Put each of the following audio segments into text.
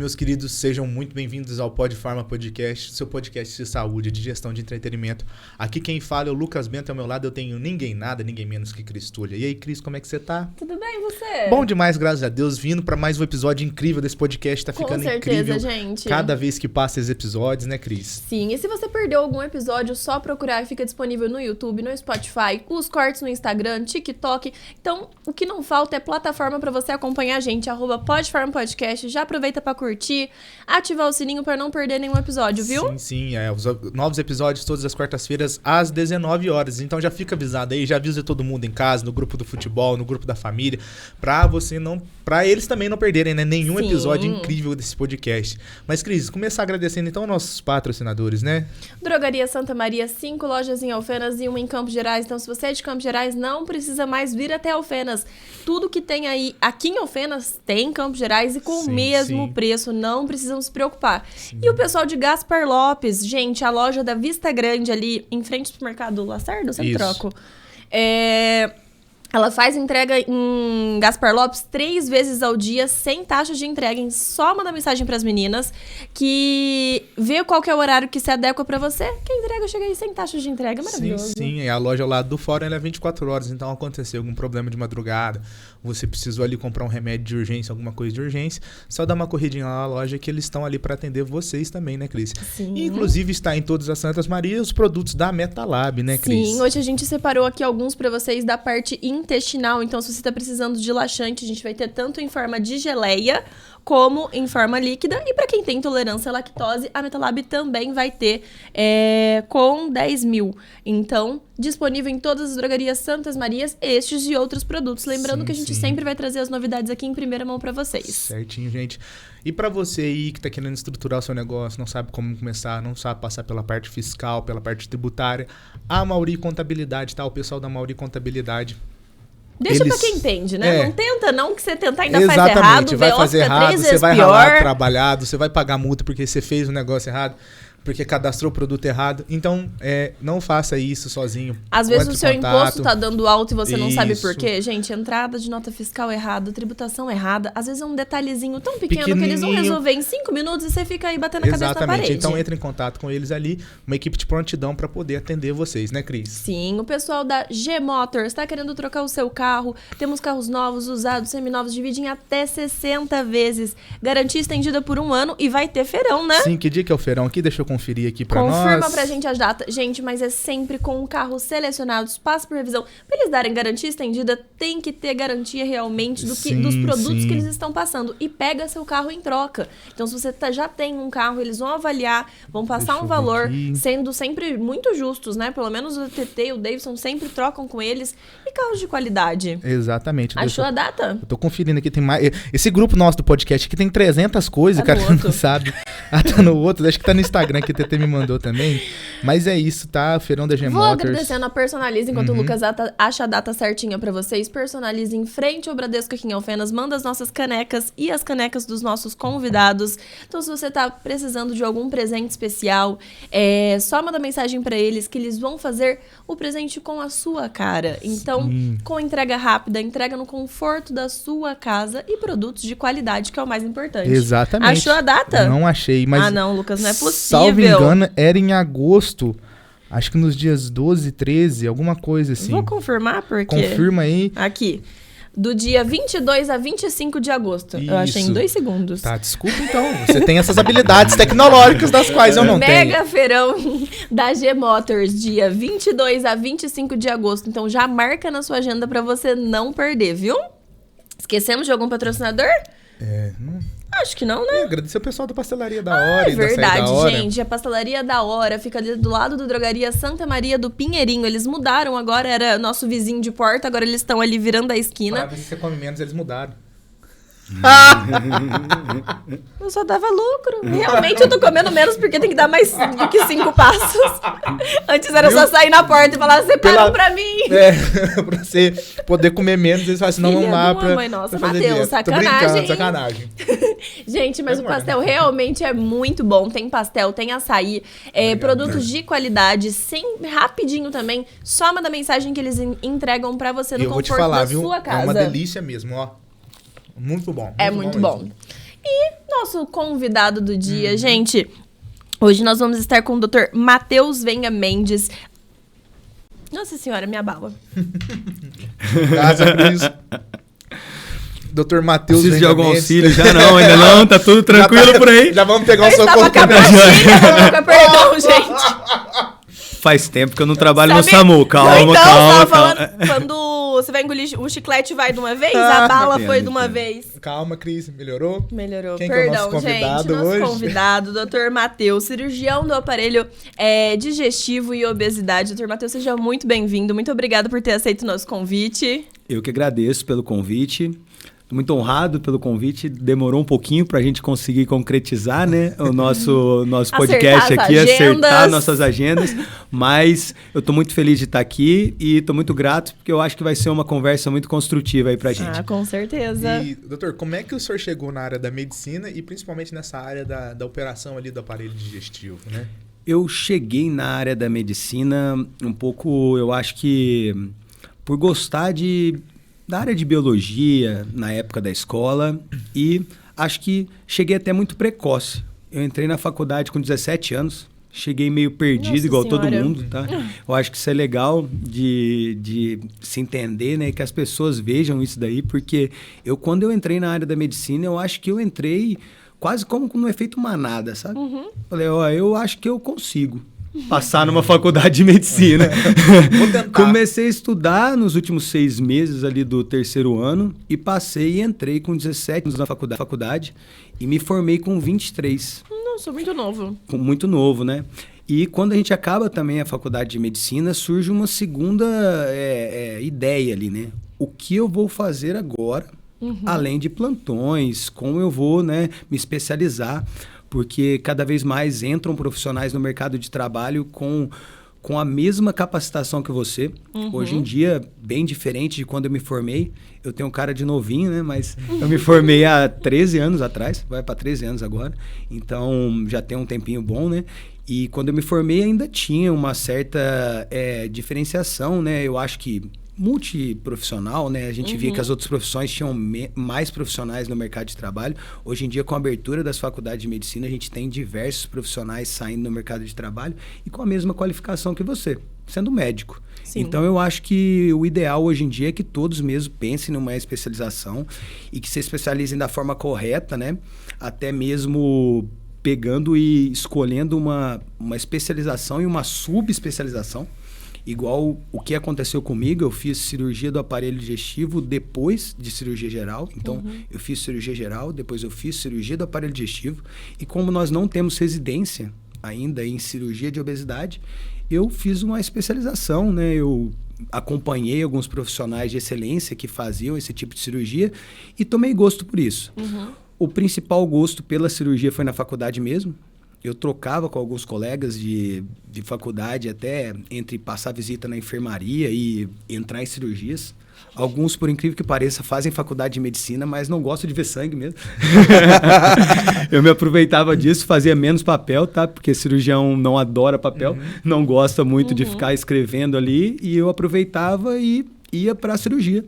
meus queridos, sejam muito bem-vindos ao Podfarma Podcast, seu podcast de saúde, de gestão de entretenimento. Aqui quem fala é o Lucas Bento, ao meu lado eu tenho ninguém nada, ninguém menos que Cris Tulha. E aí, Cris, como é que você tá? Tudo bem, você? Bom demais, graças a Deus, vindo para mais um episódio incrível desse podcast, tá ficando incrível. Com certeza, gente. Cada vez que passa esses episódios, né, Cris? Sim, e se você perdeu algum episódio, só procurar, fica disponível no YouTube, no Spotify, os cortes no Instagram, TikTok. Então, o que não falta é plataforma para você acompanhar a gente, @Podfarma Podcast. Já aproveita para curtir, ativar o sininho para não perder nenhum episódio, viu? Sim, os novos episódios todas as quartas-feiras às 19 horas. Então já fica avisado aí, já avisa todo mundo em casa, no grupo do futebol, no grupo da família, para eles também não perderem, né, nenhum episódio incrível desse podcast. Mas, Cris, começar agradecendo então nossos patrocinadores, né? Drogaria Santa Maria, 5 lojas em Alfenas e uma em Campos Gerais. Então, se você é de Campos Gerais, não precisa mais vir até Alfenas. Tudo que tem aí aqui em Alfenas tem em Campos Gerais e com o mesmo preço, não precisam se preocupar. Sim. E o pessoal de Gaspar Lopes, gente, a loja da Vista Grande ali, em frente ao supermercado Lacerda, eu sempre troco. Ela faz entrega em Gaspar Lopes 3 vezes ao dia, sem taxa de entrega. Só manda mensagem para as meninas que vê qual que é o horário que se adequa para você. Que a entrega chega aí sem taxa de entrega. Maravilhoso. Sim. A loja lá do fórum ela é 24 horas. Então, aconteceu algum problema de madrugada, você precisou ali comprar um remédio de urgência, alguma coisa de urgência, só dá uma corridinha lá na loja que eles estão ali para atender vocês também, né, Cris? Sim. E, inclusive, está em todas as Santas Marias os produtos da Metalab, né, Cris? Sim, hoje a gente separou aqui alguns para vocês da parte intestinal. Então, se você está precisando de laxante, a gente vai ter tanto em forma de geleia como em forma líquida. E para quem tem intolerância à lactose, a Metalab também vai ter com 10 mil. Então, disponível em todas as drogarias Santas Marias, estes e outros produtos. Lembrando que a gente sempre vai trazer as novidades aqui em primeira mão para vocês. Certinho, gente. E para você aí que tá querendo estruturar o seu negócio, não sabe como começar, não sabe passar pela parte fiscal, pela parte tributária, a Mauri Contabilidade, tá? O pessoal da Mauri Contabilidade. Deixa pra quem entende, né? Não tenta, não, que você tentar ainda faz errado. Exatamente, vai fazer errado, você vai pior. ralar trabalhado, você vai pagar multa porque você fez o negócio errado, porque cadastrou o produto errado. Então, não faça isso sozinho. Às vezes o seu imposto tá dando alto e você não sabe por quê. Gente, entrada de nota fiscal errada, tributação errada. Às vezes é um detalhezinho tão pequeno que eles vão resolver em 5 minutos e você fica aí batendo a cabeça na parede. Então entre em contato com eles ali, uma equipe de prontidão para poder atender vocês, né, Cris? Sim, o pessoal da G-Motors tá querendo trocar o seu carro. Temos carros novos, usados, seminovos, dividem até 60 vezes. Garantia estendida por 1 ano e vai ter feirão, né? Sim, que dia que é o feirão aqui? Deixa eu conferir aqui pra nós. Confirma pra gente as datas. Gente, mas é sempre com carros selecionados, passa por revisão. Pra eles darem garantia estendida, tem que ter garantia realmente dos produtos que eles estão passando. E pega seu carro em troca. Então, se você já tem um carro, eles vão avaliar, vão passar um valor, sendo sempre muito justos, né? Pelo menos o TT e o Davidson sempre trocam com eles. E carros de qualidade. Exatamente. Achou a data? Eu tô conferindo aqui, tem mais... Esse grupo nosso do podcast aqui tem 300 coisas, cara, não sabe. Tá no outro, acho que tá no Instagram que o TT me mandou também. Mas é isso, tá? Feirão da G-Motors. Vou agradecendo a Personalize, enquanto o Lucas acha a data certinha pra vocês. Personalize em frente ao Bradesco aqui em Alfenas. Manda as nossas canecas e as canecas dos nossos convidados. Então, se você tá precisando de algum presente especial, só manda mensagem pra eles que eles vão fazer o presente com a sua cara. Então, com entrega rápida, entrega no conforto da sua casa e produtos de qualidade, que é o mais importante. Exatamente. Achou a data? Não achei, mas... Ah, não, Lucas, não é possível. Salvo engano, era em agosto. Acho que nos dias 12, 13, alguma coisa assim. Vou confirmar porque... Confirma aí. Aqui. Do dia 22 a 25 de agosto. Isso. Eu achei em 2 segundos. Tá, desculpa então. Você tem essas habilidades tecnológicas das quais eu não tenho. Mega feirão da G-Motors, dia 22 a 25 de agosto. Então já marca na sua agenda pra você não perder, viu? Esquecemos de algum patrocinador? Não... Acho que não, né? Agradecer o pessoal da Pastelaria da Hora. É verdade, gente. A Pastelaria da Hora fica ali do lado da Drogaria Santa Maria do Pinheirinho. Eles mudaram agora, era nosso vizinho de porta, agora eles estão ali virando a esquina. Pra ver se você come menos, eles mudaram. Eu só dava lucro. Realmente eu tô comendo menos porque tem que dar mais do que 5 passos. Antes era só sair na porta e falar, separa pra mim. Pra você poder comer menos, eles falam assim, não, vamos lá pra... Mãe, nossa, Matheus, sacanagem. Sacanagem. Gente, mas o pastel realmente é muito bom. Tem pastel, tem açaí, produtos de qualidade, rapidinho também. Só manda mensagem que eles entregam pra você no conforto da sua casa. É uma delícia mesmo, ó. Muito bom. Muito bom. E nosso convidado do dia, gente, hoje nós vamos estar com o Dr. Matheus Venha Mendes. Nossa senhora, me abala. Casa, Cris. Dr. Matheus Preciso de algum Mendes. auxílio já? Não, ainda não. Tá tudo tranquilo por aí. Já vamos pegar o Eu estava socorro. com a brochinha, perdão, gente. Faz tempo que eu não trabalho no Sabe- SAMU. Calma, então, calma, tava falando, calma. quando você vai engolir o chiclete vai de uma vez, a bala foi de uma vez. Calma, Cris. Melhorou? Melhorou. Quem que é o Perdão, nosso convidado gente. Nosso hoje? convidado, Dr. Matheus, cirurgião do aparelho digestivo e obesidade. Dr. Matheus, seja muito bem-vindo. Muito obrigada por ter aceito o nosso convite. Eu que agradeço pelo convite. Tô muito honrado pelo convite. Demorou um pouquinho para a gente conseguir concretizar, né, o nosso podcast Acertar as aqui, acertar agendas. nossas agendas. Mas eu tô muito feliz de estar aqui e tô muito grato porque eu acho que vai ser uma conversa muito construtiva aí pra gente. Ah, com certeza. E, doutor, como é que o senhor chegou na área da medicina e principalmente nessa área da operação ali do aparelho digestivo, né? Eu cheguei na área da medicina um pouco, eu acho que por gostar da área de biologia na época da escola e acho que cheguei até muito precoce. Eu entrei na faculdade com 17 anos, cheguei meio perdido, Nossa igual todo Senhora. mundo, tá? Eu acho que isso é legal de se entender, né? Que as pessoas vejam isso daí, porque quando eu entrei na área da medicina, eu acho que eu entrei quase como no efeito manada, sabe? Falei, ó, eu acho que eu consigo passar numa faculdade de medicina. Vou tentar. Comecei a estudar nos últimos 6 meses ali do 3º ano e passei e entrei com 17 anos na faculdade e me formei com 23, Nossa, muito novo. muito novo, né? E quando a gente acaba também a faculdade de medicina, surge uma segunda ideia ali, né? O que eu vou fazer agora, além de plantões, como eu vou, né, me especializar, porque cada vez mais entram profissionais no mercado de trabalho com a mesma capacitação que você. Hoje em dia, bem diferente de quando eu me formei. Eu tenho um cara de novinho, né? Mas eu me formei há 13 anos atrás, vai para 13 anos agora. Então, já tem um tempinho bom, né? E quando eu me formei, ainda tinha uma certa diferenciação, né? Eu acho que multiprofissional, né? A gente via que as outras profissões tinham mais profissionais no mercado de trabalho. Hoje em dia, com a abertura das faculdades de medicina, a gente tem diversos profissionais saindo no mercado de trabalho e com a mesma qualificação que você, sendo médico. Sim. Então, eu acho que o ideal hoje em dia é que todos mesmo pensem numa especialização e que se especializem da forma correta, né? Até mesmo pegando e escolhendo uma especialização e uma subespecialização. Igual o que aconteceu comigo, eu fiz cirurgia do aparelho digestivo depois de cirurgia geral. Então, eu fiz cirurgia geral, depois eu fiz cirurgia do aparelho digestivo. E como nós não temos residência ainda em cirurgia de obesidade, eu fiz uma especialização, né? Eu acompanhei alguns profissionais de excelência que faziam esse tipo de cirurgia e tomei gosto por isso. O principal gosto pela cirurgia foi na faculdade mesmo. Eu trocava com alguns colegas de faculdade até entre passar visita na enfermaria e entrar em cirurgias. Alguns, por incrível que pareça, fazem faculdade de medicina, mas não gostam de ver sangue mesmo. Eu me aproveitava disso, fazia menos papel, tá? Porque cirurgião não adora papel, não gosta muito de ficar escrevendo ali. E eu aproveitava e ia para a cirurgia.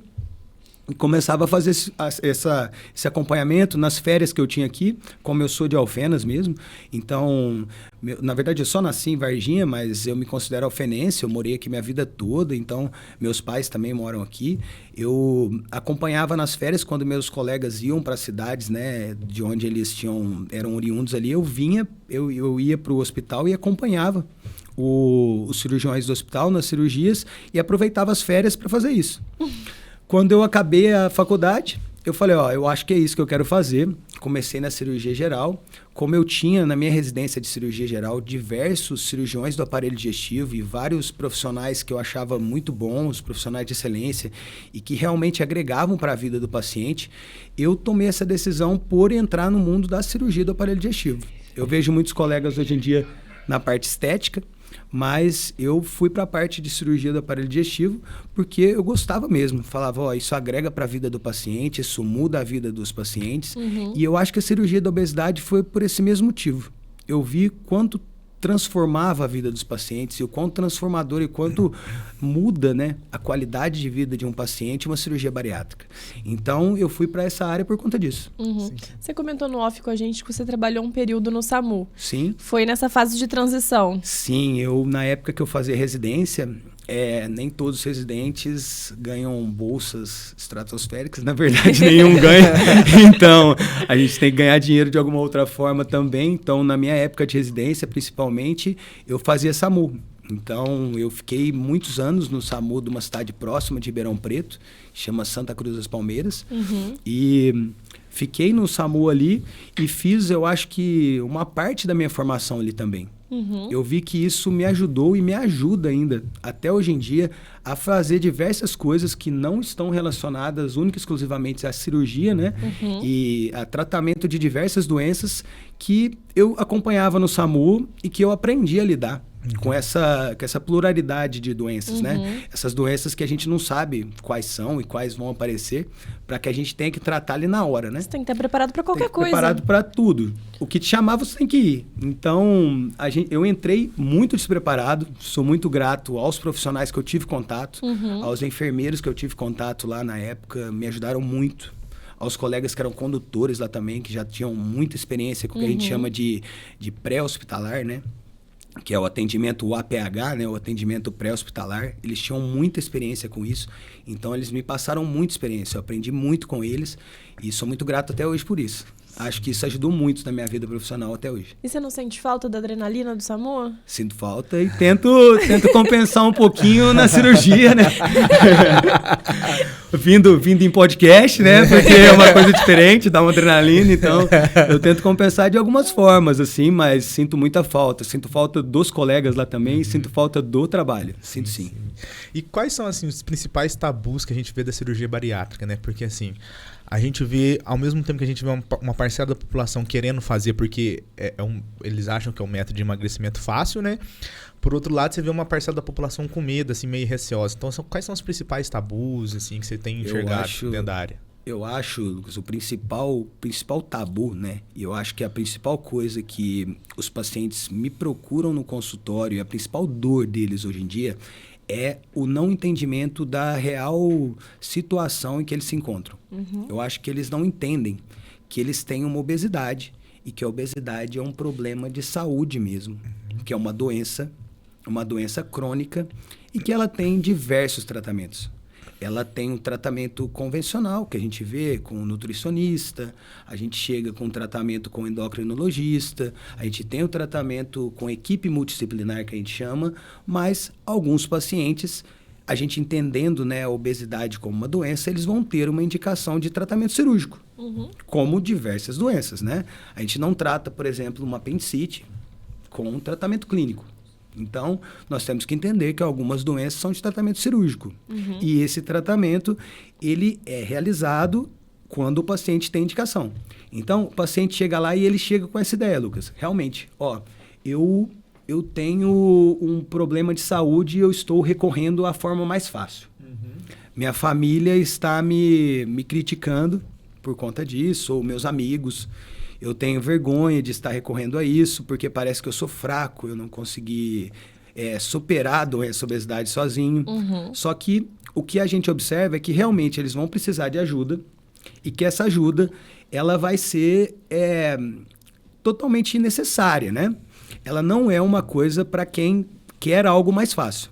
Começava a fazer esse acompanhamento nas férias que eu tinha aqui, como eu sou de Alfenas mesmo. Então, na verdade, eu só nasci em Varginha, mas eu me considero alfenense, eu morei aqui minha vida toda, então meus pais também moram aqui. Eu acompanhava nas férias quando meus colegas iam para cidades, né, de onde eles eram oriundos ali, eu ia para o hospital e acompanhava os cirurgiões do hospital nas cirurgias e aproveitava as férias para fazer isso. Quando eu acabei a faculdade, eu falei, eu acho que é isso que eu quero fazer. Comecei na cirurgia geral. Como eu tinha na minha residência de cirurgia geral diversos cirurgiões do aparelho digestivo e vários profissionais que eu achava muito bons, profissionais de excelência e que realmente agregavam para a vida do paciente, eu tomei essa decisão por entrar no mundo da cirurgia do aparelho digestivo. Eu vejo muitos colegas hoje em dia na parte estética, mas eu fui para a parte de cirurgia do aparelho digestivo porque eu gostava mesmo. Falava, isso agrega para a vida do paciente, isso muda a vida dos pacientes. E eu acho que a cirurgia da obesidade foi por esse mesmo motivo. Eu vi quanto transformava a vida dos pacientes e o quão transformador e quanto muda, né, a qualidade de vida de um paciente uma cirurgia bariátrica. Então, eu fui para essa área por conta disso. Você comentou no off com a gente que você trabalhou um período no SAMU. Sim. Foi nessa fase de transição. Sim, na época que eu fazia residência, nem todos os residentes ganham bolsas estratosféricas, na verdade nenhum ganha, então a gente tem que ganhar dinheiro de alguma outra forma também. Então, na minha época de residência, principalmente, eu fazia SAMU. Então, eu fiquei muitos anos no SAMU de uma cidade próxima de Ribeirão Preto, chama Santa Cruz das Palmeiras, e fiquei no SAMU ali e fiz, eu acho que, uma parte da minha formação ali também. Eu vi que isso me ajudou e me ajuda ainda, até hoje em dia, a fazer diversas coisas que não estão relacionadas única e exclusivamente à cirurgia, né? E a tratamento de diversas doenças que eu acompanhava no SAMU e que eu aprendi a lidar com essa pluralidade de doenças, né? Essas doenças que a gente não sabe quais são e quais vão aparecer, para que a gente tenha que tratar ali na hora, né? Você tem que estar preparado para qualquer coisa. Preparado para tudo. O que te chamar, você tem que ir. Então, eu entrei muito despreparado. Sou muito grato aos profissionais que eu tive contato, aos enfermeiros que eu tive contato lá na época, me ajudaram muito. Aos colegas que eram condutores lá também, que já tinham muita experiência com o que a gente chama de pré-hospitalar, né? Que é o atendimento UAPH, né? O atendimento pré-hospitalar. Eles tinham muita experiência com isso. Então, eles me passaram muita experiência. Eu aprendi muito com eles e sou muito grato até hoje por isso. Acho que isso ajudou muito na minha vida profissional até hoje. E você não sente falta da adrenalina do SAMU? Sinto falta e tento compensar um pouquinho na cirurgia, né? vindo em podcast, né? Porque é uma coisa diferente, dá uma adrenalina. Então, eu tento compensar de algumas formas, assim, mas sinto muita falta. Sinto falta dos colegas lá também e sinto falta do trabalho. Sinto sim. E quais são, assim, os principais tabus que a gente vê da cirurgia bariátrica, né? Porque, assim, a gente vê, ao mesmo tempo que a gente vê uma parcela da população querendo fazer porque eles acham que é um método de emagrecimento fácil, né? Por outro lado, você vê uma parcela da população com medo, assim, meio receosa. Então, quais são os principais tabus, assim, que você tem enxergado dentro da área? Eu acho, Lucas, o principal tabu, né? E eu acho que a principal coisa que os pacientes me procuram no consultório, e a principal dor deles hoje em dia, é o não entendimento da real situação em que eles se encontram. Eu acho que eles não entendem que eles têm uma obesidade e que a obesidade é um problema de saúde mesmo, que é uma doença crônica e que ela tem diversos tratamentos. Ela tem um tratamento convencional, que a gente vê com o nutricionista, a gente chega com um tratamento com o endocrinologista, a gente tem o tratamento com equipe multidisciplinar, que a gente chama, mas alguns pacientes, a gente entendendo, né, a obesidade como uma doença, eles vão ter uma indicação de tratamento cirúrgico, como diversas doenças, né? A gente não trata, por exemplo, uma apendicite com um tratamento clínico. Então, nós temos que entender que algumas doenças são de tratamento cirúrgico. E esse tratamento, ele é realizado quando o paciente tem indicação. Então, o paciente chega lá e ele chega com essa ideia, Lucas. Realmente, eu tenho um problema de saúde e eu estou recorrendo à forma mais fácil. Minha família está me criticando por conta disso, ou meus amigos. Eu tenho vergonha de estar recorrendo a isso, porque parece que eu sou fraco, eu não consegui superar a doença, a obesidade sozinho. Só que o que a gente observa é que realmente eles vão precisar de ajuda e que essa ajuda ela vai ser totalmente necessária, né? Ela não é uma coisa para quem quer algo mais fácil.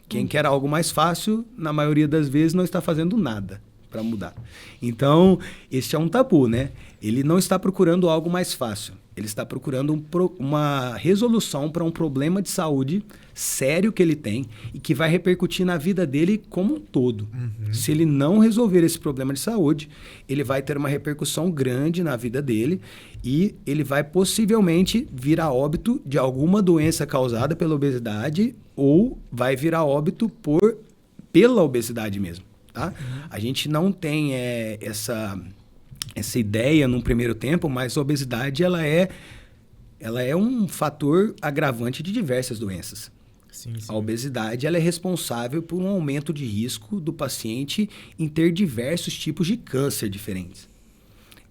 Quem quer algo mais fácil, na maioria das vezes, não está fazendo nada para mudar. Então, este é um tabu, né? Ele não está procurando algo mais fácil. Ele está procurando uma resolução para um problema de saúde sério que ele tem e que vai repercutir na vida dele como um todo. Se ele não resolver esse problema de saúde, ele vai ter uma repercussão grande na vida dele e ele vai possivelmente vir a óbito de alguma doença causada pela obesidade ou vai vir a óbito pela obesidade mesmo. Tá? A gente não tem essa ideia num primeiro tempo, mas a obesidade ela é um fator agravante de diversas doenças. Sim. A obesidade ela é responsável por um aumento de risco do paciente em ter diversos tipos de câncer diferentes.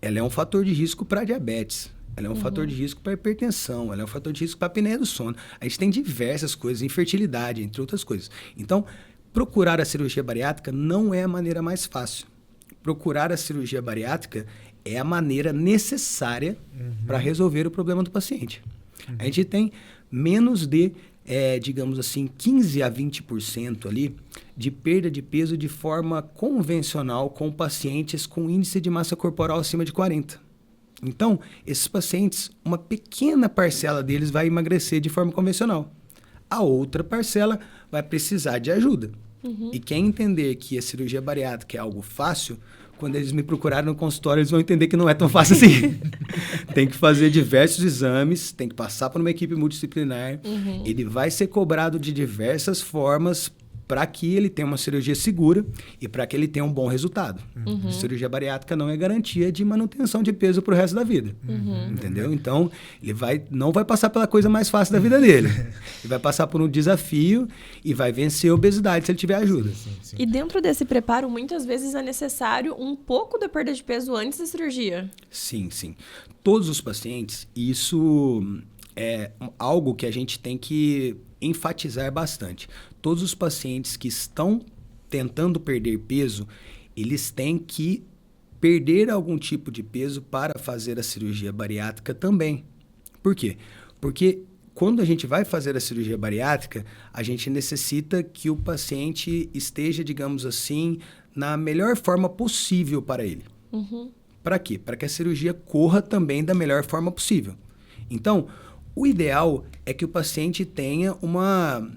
Ela é um fator de risco para diabetes. ela é um fator de risco para hipertensão, ela é um fator de risco para apneia do sono. A gente tem diversas coisas, infertilidade, entre outras coisas. Então, procurar a cirurgia bariátrica não é a maneira mais fácil. Procurar a cirurgia bariátrica é a maneira necessária para resolver o problema do paciente. A gente tem menos de, digamos assim, 15 a 20% ali de perda de peso de forma convencional com pacientes com índice de massa corporal acima de 40. Então, esses pacientes, uma pequena parcela deles vai emagrecer de forma convencional. A outra parcela vai precisar de ajuda. E quem entender que a cirurgia bariátrica é algo fácil, quando eles me procurarem no consultório, eles vão entender que não é tão fácil assim. Tem que fazer diversos exames, tem que passar por uma equipe multidisciplinar. Ele vai ser cobrado de diversas formas para que ele tenha uma cirurgia segura e para que ele tenha um bom resultado. Cirurgia bariátrica não é garantia de manutenção de peso para o resto da vida. Entendeu? Então, ele não vai passar pela coisa mais fácil da vida dele. Ele vai passar por um desafio e vai vencer a obesidade se ele tiver ajuda. Sim. E dentro desse preparo, muitas vezes é necessário um pouco da perda de peso antes da cirurgia. Sim. Todos os pacientes, isso é algo que a gente tem que enfatizar bastante. Todos os pacientes que estão tentando perder peso, eles têm que perder algum tipo de peso para fazer a cirurgia bariátrica também. Por quê? Porque quando a gente vai fazer a cirurgia bariátrica, a gente necessita que o paciente esteja, digamos assim, na melhor forma possível para ele. Para quê? Para que a cirurgia corra também da melhor forma possível. Então, o ideal é que o paciente tenha uma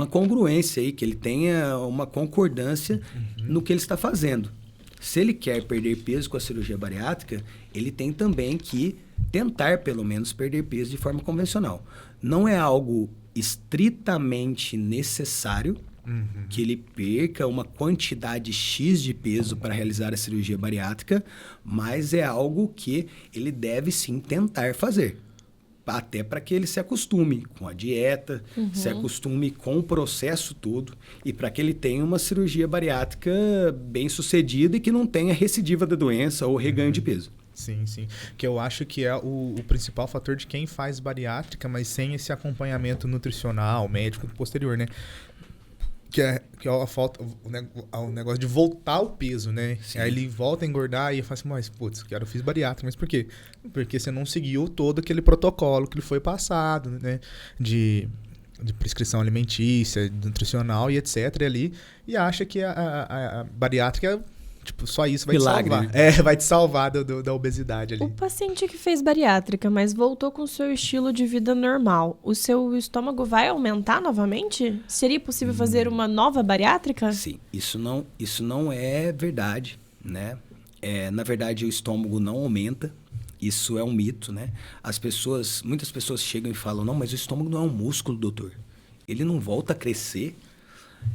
congruência aí, que ele tenha uma concordância no que ele está fazendo. Se ele quer perder peso com a cirurgia bariátrica, ele tem também que tentar, pelo menos, perder peso de forma convencional. Não é algo estritamente necessário que ele perca uma quantidade X de peso para realizar a cirurgia bariátrica, mas é algo que ele deve sim tentar fazer. Até para que ele se acostume com a dieta, se acostume com o processo todo e para que ele tenha uma cirurgia bariátrica bem sucedida e que não tenha recidiva da doença ou reganho de peso. Sim. Que eu acho que é o principal fator de quem faz bariátrica, mas sem esse acompanhamento nutricional, médico posterior, né? Que é a falta, o negócio de voltar o peso, né? Sim. Aí ele volta a engordar e fala assim, mas putz, eu fiz bariátrica, mas por quê? Porque você não seguiu todo aquele protocolo que lhe foi passado, né? De prescrição alimentícia, nutricional e etc. ali, e acha que a bariátrica, tipo, só isso vai Milagre, te salvar. né? Vai te salvar da obesidade ali. O paciente que fez bariátrica, mas voltou com o seu estilo de vida normal, o seu estômago vai aumentar novamente? Seria possível fazer uma nova bariátrica? Sim, isso não é verdade, né? Na verdade, o estômago não aumenta. Isso é um mito, né? Muitas pessoas chegam e falam, não, mas o estômago não é um músculo, doutor. Ele não volta a crescer.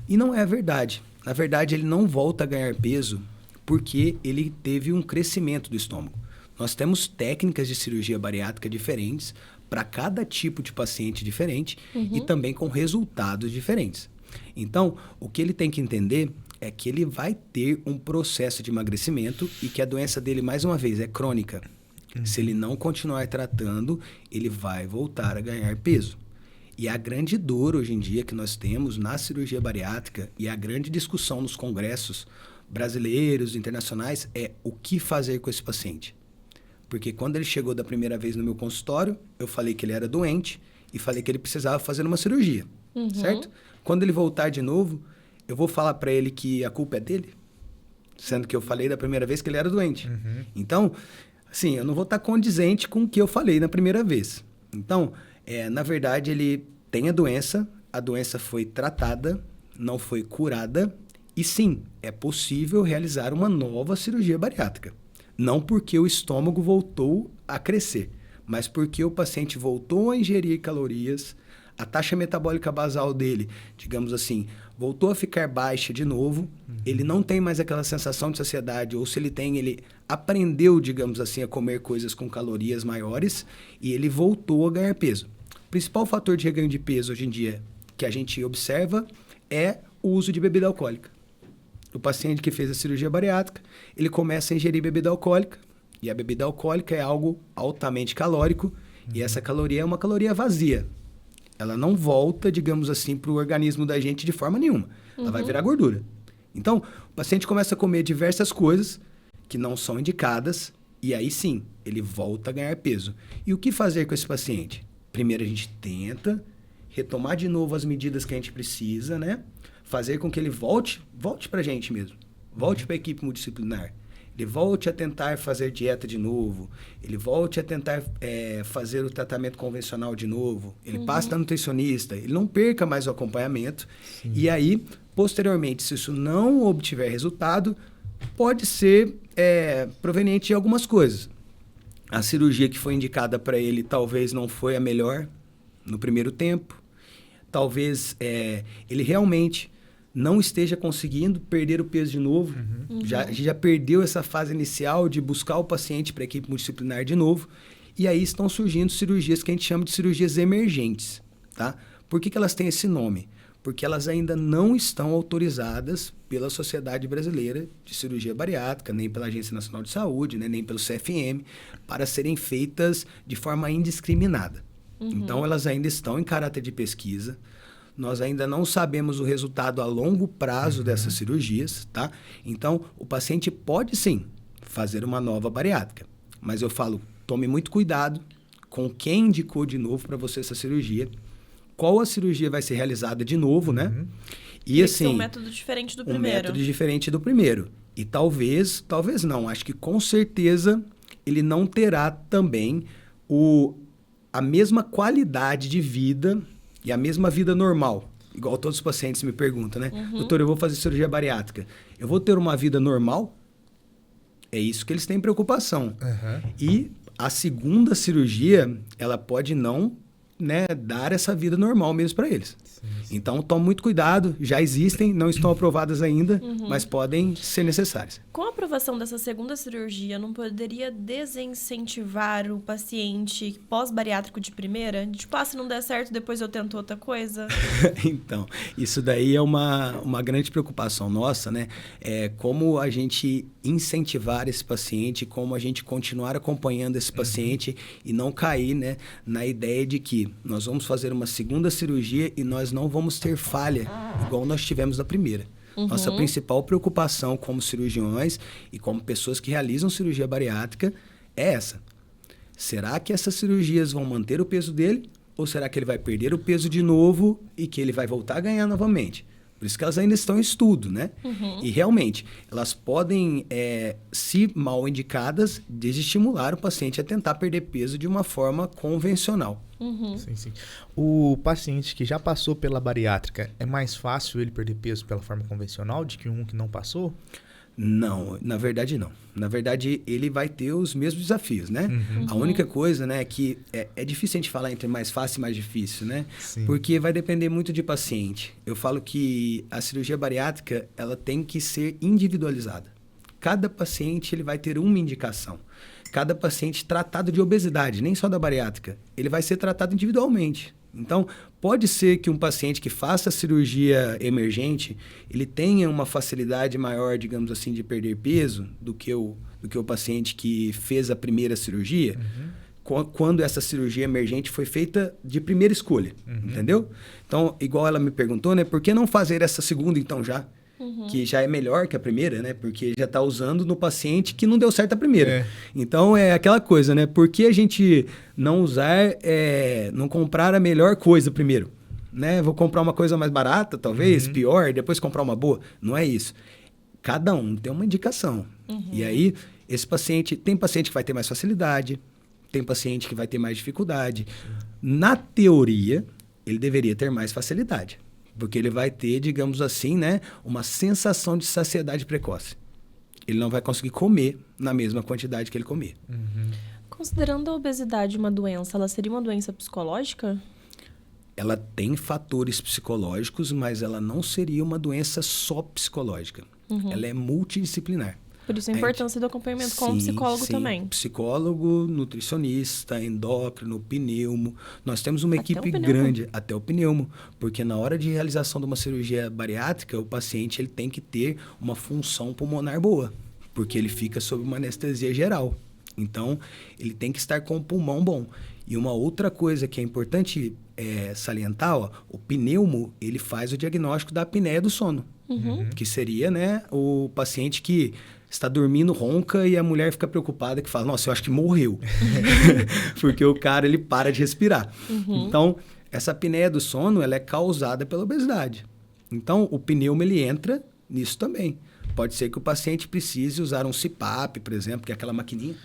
E não é verdade. Na verdade, ele não volta a ganhar peso porque ele teve um crescimento do estômago. Nós temos técnicas de cirurgia bariátrica diferentes para cada tipo de paciente diferente e também com resultados diferentes. Então, o que ele tem que entender é que ele vai ter um processo de emagrecimento e que a doença dele, mais uma vez, é crônica. Se ele não continuar tratando, ele vai voltar a ganhar peso. E a grande dor hoje em dia que nós temos na cirurgia bariátrica e a grande discussão nos congressos brasileiros, internacionais, é o que fazer com esse paciente. Porque quando ele chegou da primeira vez no meu consultório, eu falei que ele era doente e falei que ele precisava fazer uma cirurgia, certo? Quando ele voltar de novo, eu vou falar para ele que a culpa é dele, sendo que eu falei da primeira vez que ele era doente. Então, assim, eu não vou estar condizente com o que eu falei na primeira vez. Então, na verdade, ele tem a doença foi tratada, não foi curada, e sim, é possível realizar uma nova cirurgia bariátrica. Não porque o estômago voltou a crescer, mas porque o paciente voltou a ingerir calorias, a taxa metabólica basal dele, digamos assim, voltou a ficar baixa de novo, ele não tem mais aquela sensação de saciedade, ou se ele tem, ele aprendeu, digamos assim, a comer coisas com calorias maiores e ele voltou a ganhar peso. O principal fator de reganho de peso hoje em dia que a gente observa é o uso de bebida alcoólica. O paciente que fez a cirurgia bariátrica, ele começa a ingerir bebida alcoólica E a bebida alcoólica é algo altamente calórico e essa caloria é uma caloria vazia. Ela não volta, digamos assim, para o organismo da gente de forma nenhuma. Ela vai virar gordura. Então, o paciente começa a comer diversas coisas que não são indicadas e aí sim, ele volta a ganhar peso. E o que fazer com esse paciente? Primeiro a gente tenta retomar de novo as medidas que a gente precisa, né? Fazer com que ele volte para a gente mesmo. Volte para a equipe multidisciplinar. Ele volte a tentar fazer dieta de novo. Ele volte a tentar fazer o tratamento convencional de novo. Ele passe na nutricionista. Ele não perca mais o acompanhamento. Sim. E aí, posteriormente, se isso não obtiver resultado, pode ser proveniente de algumas coisas. A cirurgia que foi indicada para ele talvez não foi a melhor no primeiro tempo. Talvez ele realmente não esteja conseguindo perder o peso de novo. Já perdeu essa fase inicial de buscar o paciente para a equipe multidisciplinar de novo. E aí estão surgindo cirurgias que a gente chama de cirurgias emergentes. Tá? Por que elas têm esse nome? Porque elas ainda não estão autorizadas pela Sociedade Brasileira de Cirurgia Bariátrica, nem pela Agência Nacional de Saúde, né, nem pelo CFM, para serem feitas de forma indiscriminada. Então, elas ainda estão em caráter de pesquisa. Nós ainda não sabemos o resultado a longo prazo dessas cirurgias, tá? Então, o paciente pode, sim, fazer uma nova bariátrica. Mas eu falo, tome muito cuidado com quem indicou de novo para você essa cirurgia. Qual a cirurgia vai ser realizada de novo, né? E assim... um método diferente do primeiro. Um método diferente do primeiro. E talvez não, acho que com certeza ele não terá também a mesma qualidade de vida e a mesma vida normal. Igual todos os pacientes me perguntam, né? Doutor, eu vou fazer cirurgia bariátrica. Eu vou ter uma vida normal? É isso que eles têm preocupação. E a segunda cirurgia, ela pode não, né, dar essa vida normal mesmo para eles. Sim. Então, tome muito cuidado. Já existem, não estão aprovadas ainda, mas podem ser necessárias. Com a aprovação dessa segunda cirurgia, não poderia desincentivar o paciente pós-bariátrico de primeira? Tipo, se não der certo, depois eu tento outra coisa? Então, isso daí é uma grande preocupação nossa, né? Como a gente incentivar esse paciente, como a gente continuar acompanhando esse paciente e não cair, né, na ideia de que nós vamos fazer uma segunda cirurgia e nós não vamos ter falha igual nós tivemos na primeira. Nossa principal preocupação como cirurgiões e como pessoas que realizam cirurgia bariátrica é essa. Será que essas cirurgias vão manter o peso dele ou será que ele vai perder o peso de novo e que ele vai voltar a ganhar novamente? Por isso que elas ainda estão em estudo, né? E realmente, elas podem, se mal indicadas, desestimular o paciente a tentar perder peso de uma forma convencional. Sim, sim. O paciente que já passou pela bariátrica, é mais fácil ele perder peso pela forma convencional do que um que não passou? Não, na verdade não. Na verdade, ele vai ter os mesmos desafios, né? A única coisa, né, que é difícil a gente falar entre mais fácil e mais difícil, né? Sim. Porque vai depender muito de paciente. Eu falo que a cirurgia bariátrica, ela tem que ser individualizada. Cada paciente, ele vai ter uma indicação. Cada paciente tratado de obesidade, nem só da bariátrica, ele vai ser tratado individualmente. Então, pode ser que um paciente que faça cirurgia emergente, ele tenha uma facilidade maior, digamos assim, de perder peso do que o paciente que fez a primeira cirurgia, quando essa cirurgia emergente foi feita de primeira escolha, entendeu? Então, igual ela me perguntou, né, por que não fazer essa segunda então já? Que já é melhor que a primeira, né? Porque já está usando no paciente que não deu certo a primeira. Então, é aquela coisa, né? Por que a gente não usar, não comprar a melhor coisa primeiro? Né? Vou comprar uma coisa mais barata, talvez, pior, depois comprar uma boa. Não é isso. Cada um tem uma indicação. E aí, esse paciente... Tem paciente que vai ter mais facilidade, tem paciente que vai ter mais dificuldade. Na teoria, ele deveria ter mais facilidade. Porque ele vai ter, digamos assim, né, uma sensação de saciedade precoce. Ele não vai conseguir comer na mesma quantidade que ele comia. Considerando a obesidade uma doença, ela seria uma doença psicológica? Ela tem fatores psicológicos, mas ela não seria uma doença só psicológica. Ela é multidisciplinar. Por isso a importância do acompanhamento com o psicólogo também. Psicólogo, nutricionista, endócrino, pneumo. Nós temos uma equipe grande, até o pneumo, porque na hora de realização de uma cirurgia bariátrica, o paciente ele tem que ter uma função pulmonar boa, porque ele fica sob uma anestesia geral. Então, ele tem que estar com o pulmão bom. E uma outra coisa que é importante salientar, ó, o pneumo, ele faz o diagnóstico da apneia do sono. Que seria, né, o paciente que está dormindo, ronca, e a mulher fica preocupada, que fala, nossa, eu acho que morreu. Porque o cara, ele para de respirar. Então, essa apneia do sono, ela é causada pela obesidade. Então, o pneumo, ele entra nisso também. Pode ser que o paciente precise usar um CPAP, por exemplo, que é aquela maquininha,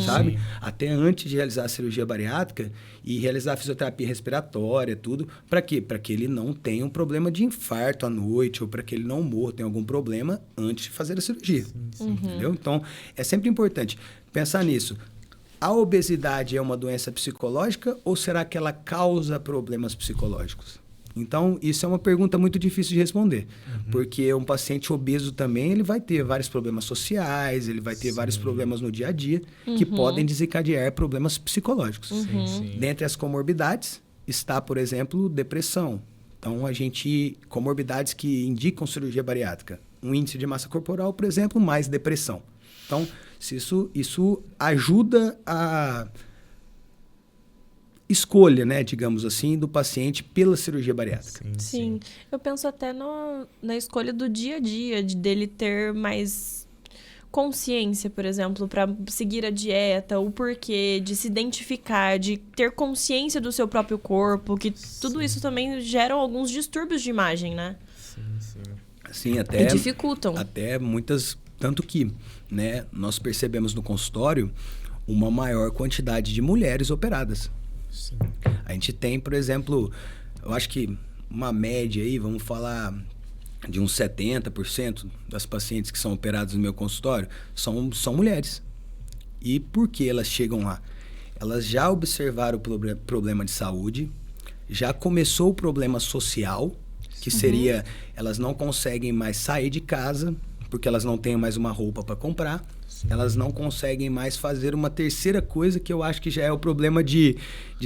sabe? Até antes de realizar a cirurgia bariátrica e realizar a fisioterapia respiratória, tudo. Para quê? Para que ele não tenha um problema de infarto à noite ou para que ele não morra, tenha algum problema antes de fazer a cirurgia. Entendeu? Então, é sempre importante pensar nisso. A obesidade é uma doença psicológica ou será que ela causa problemas psicológicos? Então, isso é uma pergunta muito difícil de responder, porque um paciente obeso também, ele vai ter vários problemas sociais, ele vai ter vários problemas no dia a dia, que podem desencadear problemas psicológicos. Dentre as comorbidades está, por exemplo, depressão. Então, comorbidades que indicam cirurgia bariátrica. Um índice de massa corporal, por exemplo, mais depressão. Então, isso ajuda a escolha, né, digamos assim, do paciente pela cirurgia bariátrica. Sim. Eu penso até na escolha do dia a dia, dele ter mais consciência, por exemplo, para seguir a dieta, o porquê, de se identificar, de ter consciência do seu próprio corpo, que tudo isso também gera alguns distúrbios de imagem, né? Sim, até... E dificultam. Até muitas... Tanto que, né, nós percebemos no consultório uma maior quantidade de mulheres operadas. A gente tem, por exemplo, eu acho que uma média aí, vamos falar de uns 70% das pacientes que são operadas no meu consultório são mulheres. E por que elas chegam lá? Elas já observaram o problema de saúde, já começou o problema social, que seria elas não conseguem mais sair de casa porque elas não têm mais uma roupa para comprar. Elas não conseguem mais fazer uma terceira coisa que eu acho que já é o problema de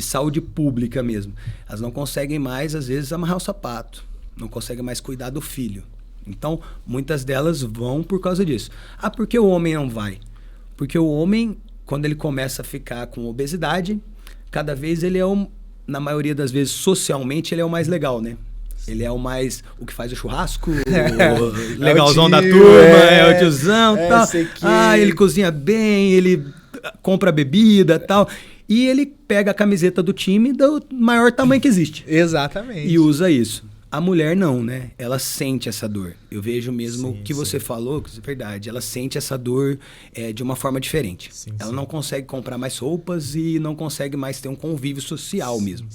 saúde pública mesmo. Elas não conseguem mais, às vezes, amarrar o sapato. Não conseguem mais cuidar do filho. Então, muitas delas vão por causa disso. Ah, por que o homem não vai? Porque o homem, quando ele começa a ficar com obesidade, cada vez ele na maioria das vezes, socialmente, ele é o mais legal, né? Ele é o que faz o churrasco, o legalzão da turma, é o tiozão e tal. Ah, ele cozinha bem, ele compra bebida e tal. E ele pega a camiseta do time do maior tamanho que existe. Exatamente. E usa isso. A mulher não, né? Ela sente essa dor. Eu vejo mesmo o que você falou, que é verdade. Ela sente essa dor de uma forma diferente. Ela não consegue comprar mais roupas e não consegue mais ter um convívio social mesmo.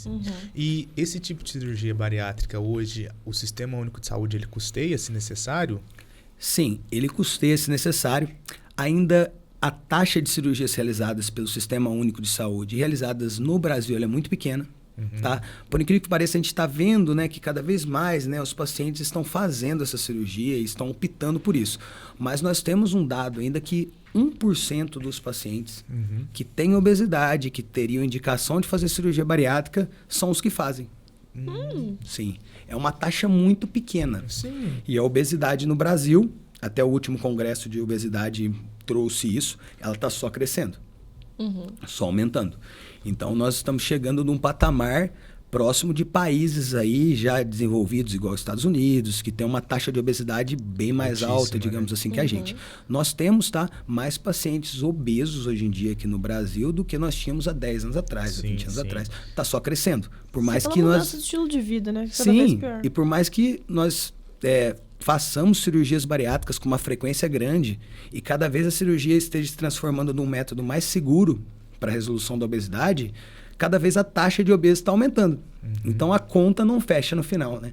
E esse tipo de cirurgia bariátrica hoje, o Sistema Único de Saúde, ele custeia se necessário? Sim, ele custeia se necessário. Ainda a taxa de cirurgias realizadas pelo Sistema Único de Saúde, realizadas no Brasil, ela é muito pequena. Tá? Por incrível que pareça, a gente está vendo, né, que cada vez mais, né, os pacientes estão fazendo essa cirurgia e estão optando por isso. Mas nós temos um dado ainda que 1% dos pacientes que têm obesidade, que teriam indicação de fazer cirurgia bariátrica, são os que fazem. Sim. É uma taxa muito pequena. E a obesidade no Brasil, até o último congresso de obesidade trouxe isso, ela está só crescendo. Só aumentando. Então, nós estamos chegando num patamar próximo de países aí já desenvolvidos, igual os Estados Unidos, que tem uma taxa de obesidade bem mais alta, digamos assim, que a gente. Nós temos, mais pacientes obesos hoje em dia aqui no Brasil do que nós tínhamos há 10 anos atrás, há 20 anos atrás. Está só crescendo. Por mais que nós... Nosso estilo de vida, né? Cada vez pior. E por mais que nós... façamos cirurgias bariátricas com uma frequência grande e cada vez a cirurgia esteja se transformando num método mais seguro para a resolução da obesidade, cada vez a taxa de obesos está aumentando. Então, a conta não fecha no final, né?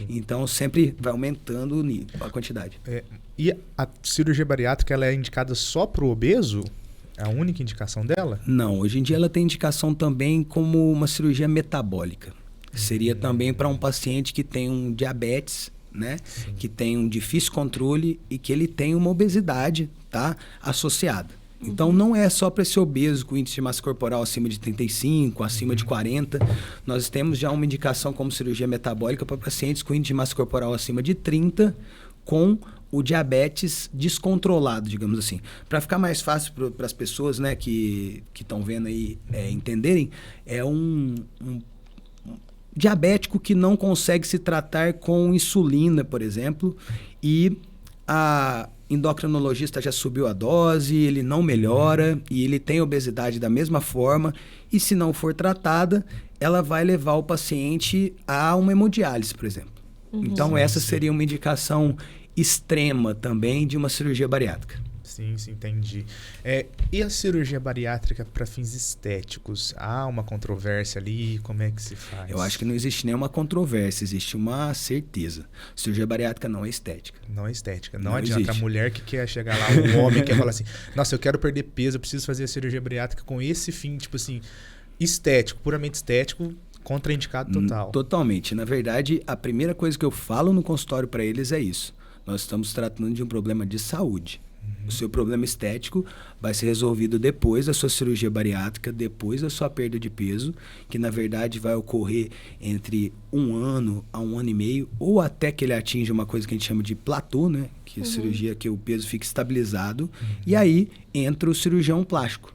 Então, sempre vai aumentando a quantidade. E a cirurgia bariátrica, ela é indicada só para o obeso? É a única indicação dela? Não, hoje em dia ela tem indicação também como uma cirurgia metabólica. Seria também para um paciente que tem um diabetes, né? Que tem um difícil controle e que ele tem uma obesidade, associada. Então, não é só para esse obeso com índice de massa corporal acima de 35, acima de 40. Nós temos já uma indicação como cirurgia metabólica para pacientes com índice de massa corporal acima de 30, com o diabetes descontrolado, digamos assim. Para ficar mais fácil para as pessoas, né, que estão vendo aí entenderem, é um diabético que não consegue se tratar com insulina, por exemplo, e a endocrinologista já subiu a dose, ele não melhora e ele tem obesidade da mesma forma, e se não for tratada, ela vai levar o paciente a uma hemodiálise, por exemplo. Então, essa seria uma indicação extrema também de uma cirurgia bariátrica. Sim, entendi. E a cirurgia bariátrica para fins estéticos? Há uma controvérsia ali? Como é que se faz? Eu acho que não existe nenhuma controvérsia, existe uma certeza. Cirurgia bariátrica não é estética. Não é estética. Não existe. adianta a mulher que quer chegar lá, um homem que quer falar assim, nossa, eu quero perder peso, eu preciso fazer a cirurgia bariátrica com esse fim, tipo assim, estético, puramente estético, contraindicado total. Totalmente. Na verdade, a primeira coisa que eu falo no consultório para eles é isso. Nós estamos tratando de um problema de saúde. O seu problema estético vai ser resolvido depois da sua cirurgia bariátrica, depois da sua perda de peso, que na verdade vai ocorrer entre 1 ano a 1 ano e meio, ou até que ele atinja uma coisa que a gente chama de platô, né? Que é a cirurgia que o peso fica estabilizado. E aí entra o cirurgião plástico,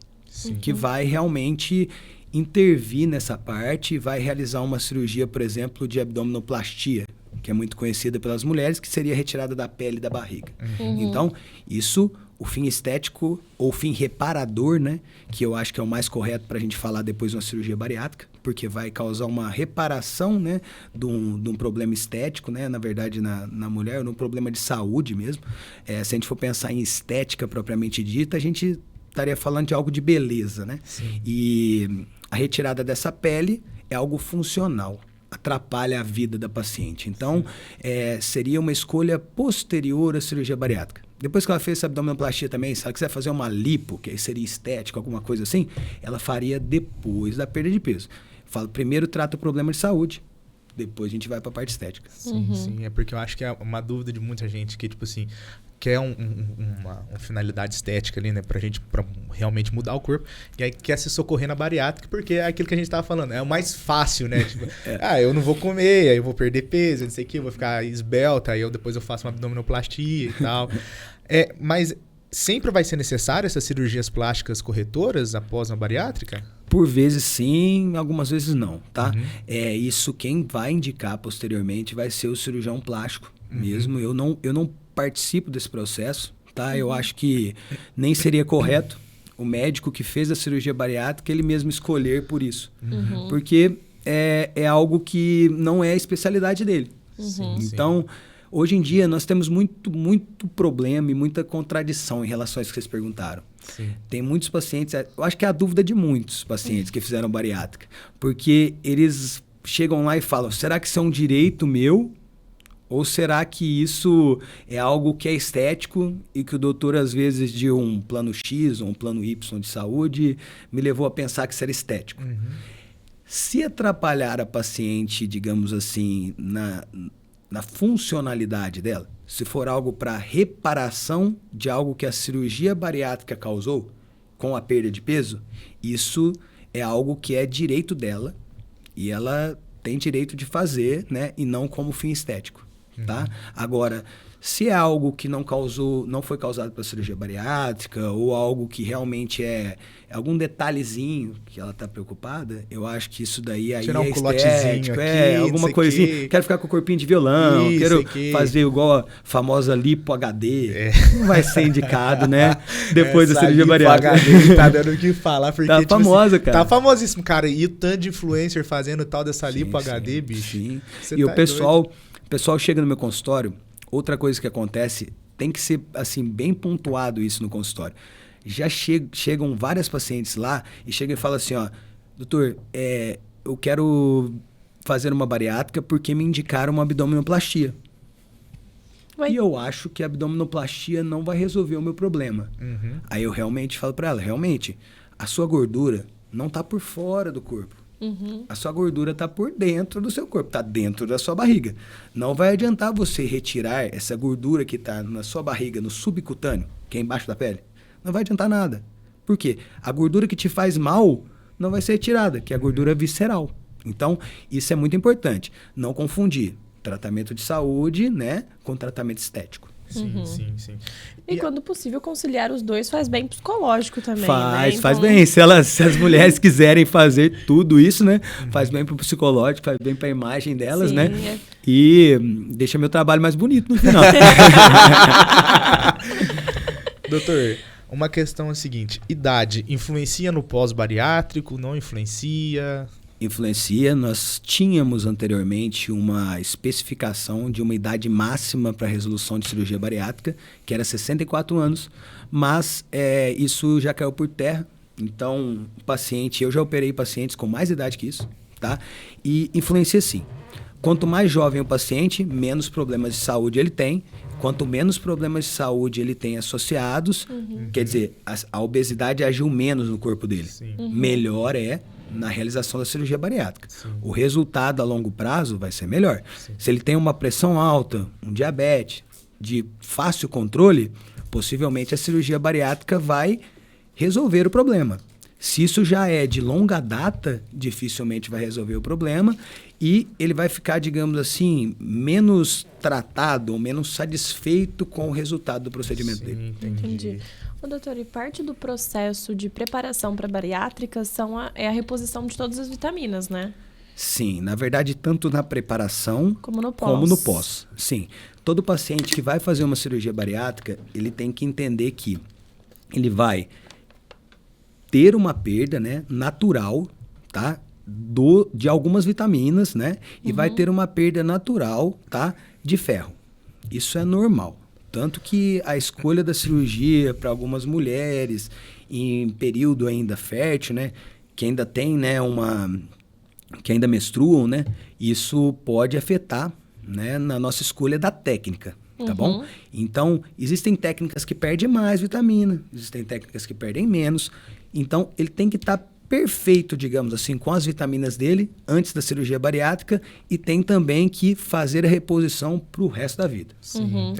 que vai realmente intervir nessa parte e vai realizar uma cirurgia, por exemplo, de abdominoplastia, que é muito conhecida pelas mulheres, que seria retirada da pele da barriga. Então, isso, o fim estético ou fim reparador, né, que eu acho que é o mais correto para a gente falar depois de uma cirurgia bariátrica, porque vai causar uma reparação, né, de um problema estético, né, na verdade, na mulher, ou num problema de saúde mesmo. Se a gente for pensar em estética propriamente dita, a gente estaria falando de algo de beleza, né? E a retirada dessa pele é algo funcional, atrapalha a vida da paciente. Então, seria uma escolha posterior à cirurgia bariátrica. Depois que ela fez essa abdominoplastia também, se ela quiser fazer uma lipo, que aí seria estética, alguma coisa assim, ela faria depois da perda de peso. Falo, primeiro trata o problema de saúde, depois a gente vai para a parte estética. Sim, é porque eu acho que é uma dúvida de muita gente que, tipo assim, quer uma finalidade estética ali, né, pra realmente mudar o corpo, e aí quer se socorrer na bariátrica, porque é aquilo que a gente tava falando, é o mais fácil, né, tipo, eu não vou comer, aí eu vou perder peso, não sei o que, eu vou ficar esbelta, aí depois eu faço uma abdominoplastia e tal. Mas sempre vai ser necessário essas cirurgias plásticas corretoras após uma bariátrica? Por vezes sim, algumas vezes não, tá? Isso quem vai indicar posteriormente vai ser o cirurgião plástico mesmo. Eu não participo desse processo, tá? Eu acho que nem seria correto o médico que fez a cirurgia bariátrica ele mesmo escolher por isso. Porque é algo que não é a especialidade dele. Então, hoje em dia, nós temos muito problema e muita contradição em relação a isso que vocês perguntaram. Tem muitos pacientes, eu acho que é a dúvida de muitos pacientes que fizeram bariátrica, porque eles chegam lá e falam, será que isso é um direito meu? Ou será que isso é algo que é estético e que o doutor, às vezes, de um plano X ou um plano Y de saúde, me levou a pensar que isso era estético? Se atrapalhar a paciente, digamos assim, na funcionalidade dela, se for algo para reparação de algo que a cirurgia bariátrica causou com a perda de peso, isso é algo que é direito dela e ela tem direito de fazer, né, e não como fim estético. Tá? Agora, se é algo que não foi causado pela cirurgia bariátrica ou algo que realmente é algum detalhezinho que ela está preocupada, eu acho que isso daí aí tirar um estético, aqui, alguma coisinha. Quero ficar com o corpinho de violão, quero fazer igual a famosa lipo HD. Não vai ser indicado, né? Depois da cirurgia bariátrica. HD tá dando o que falar, porque tá famosa, assim, cara. Tá famosíssimo, cara. E o tanto de influencer fazendo tal dessa lipo HD, bicho. Sim. E o pessoal chega no meu consultório, outra coisa que acontece, tem que ser assim bem pontuado isso no consultório. Já chegam várias pacientes lá e chegam e falam assim, ó, doutor, eu quero fazer uma bariátrica porque me indicaram uma abdominoplastia. E eu acho que a abdominoplastia não vai resolver o meu problema. Aí eu realmente falo para ela, realmente, a sua gordura não tá por fora do corpo. A sua gordura está por dentro do seu corpo, está dentro da sua barriga. Não vai adiantar você retirar essa gordura que está na sua barriga, no subcutâneo, que é embaixo da pele. Não vai adiantar nada. Por quê? A gordura que te faz mal não vai ser retirada, que é a gordura visceral. Então, isso é muito importante. Não confundir tratamento de saúde, né, com tratamento estético. Sim. E quando possível, conciliar os dois faz bem psicológico também, Faz, né? faz bem. Se as mulheres quiserem fazer tudo isso, né? Faz bem pro psicológico, faz bem pra imagem delas, Sim, né? E deixa meu trabalho mais bonito no final. Doutor, uma questão é a seguinte: idade influencia no pós-bariátrico? Não influencia? Influencia. Nós tínhamos anteriormente uma especificação de uma idade máxima para resolução de cirurgia bariátrica, que era 64 anos, mas isso já caiu por terra. Então, eu já operei pacientes com mais idade que isso, tá? E influencia sim. Quanto mais jovem o paciente, menos problemas de saúde ele tem. Quanto menos problemas de saúde ele tem associados, quer dizer, a obesidade agiu menos no corpo dele. Melhor é na realização da cirurgia bariátrica. O resultado a longo prazo vai ser melhor. Se ele tem uma pressão alta, um diabetes de fácil controle, possivelmente a cirurgia bariátrica vai resolver o problema. Se isso já é de longa data, dificilmente vai resolver o problema e ele vai ficar, digamos assim, menos tratado ou menos satisfeito com o resultado do procedimento dele. Entendi. Ô, doutor, e parte do processo de preparação para bariátrica é a reposição de todas as vitaminas, né? Sim, na verdade, tanto na preparação como no pós. Como no pós. Sim. Todo paciente que vai fazer uma cirurgia bariátrica, ele tem que entender que ele vai ter uma perda, né, natural, tá, de algumas vitaminas, né, e vai ter uma perda natural, tá, de ferro. Isso é normal. Tanto que a escolha da cirurgia para algumas mulheres em período ainda fértil, né, que ainda tem, né, que ainda menstruam, né, isso pode afetar, né, na nossa escolha da técnica, tá bom? Então, existem técnicas que perdem mais vitamina, existem técnicas que perdem menos. Então, ele tem que estar perfeito, digamos assim, com as vitaminas dele antes da cirurgia bariátrica e tem também que fazer a reposição para o resto da vida.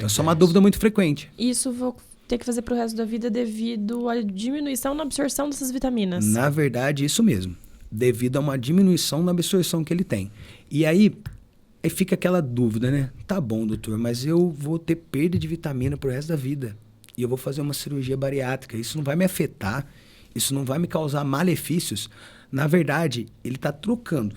Essa é uma dúvida muito frequente. Isso vou ter que fazer para o resto da vida devido à diminuição na absorção dessas vitaminas. Na verdade, isso mesmo. Devido a uma diminuição na absorção que ele tem. E aí fica aquela dúvida, né? Tá bom, doutor, mas eu vou ter perda de vitamina para o resto da vida. E eu vou fazer uma cirurgia bariátrica. Isso não vai me afetar. Isso não vai me causar malefícios. Na verdade, ele está trocando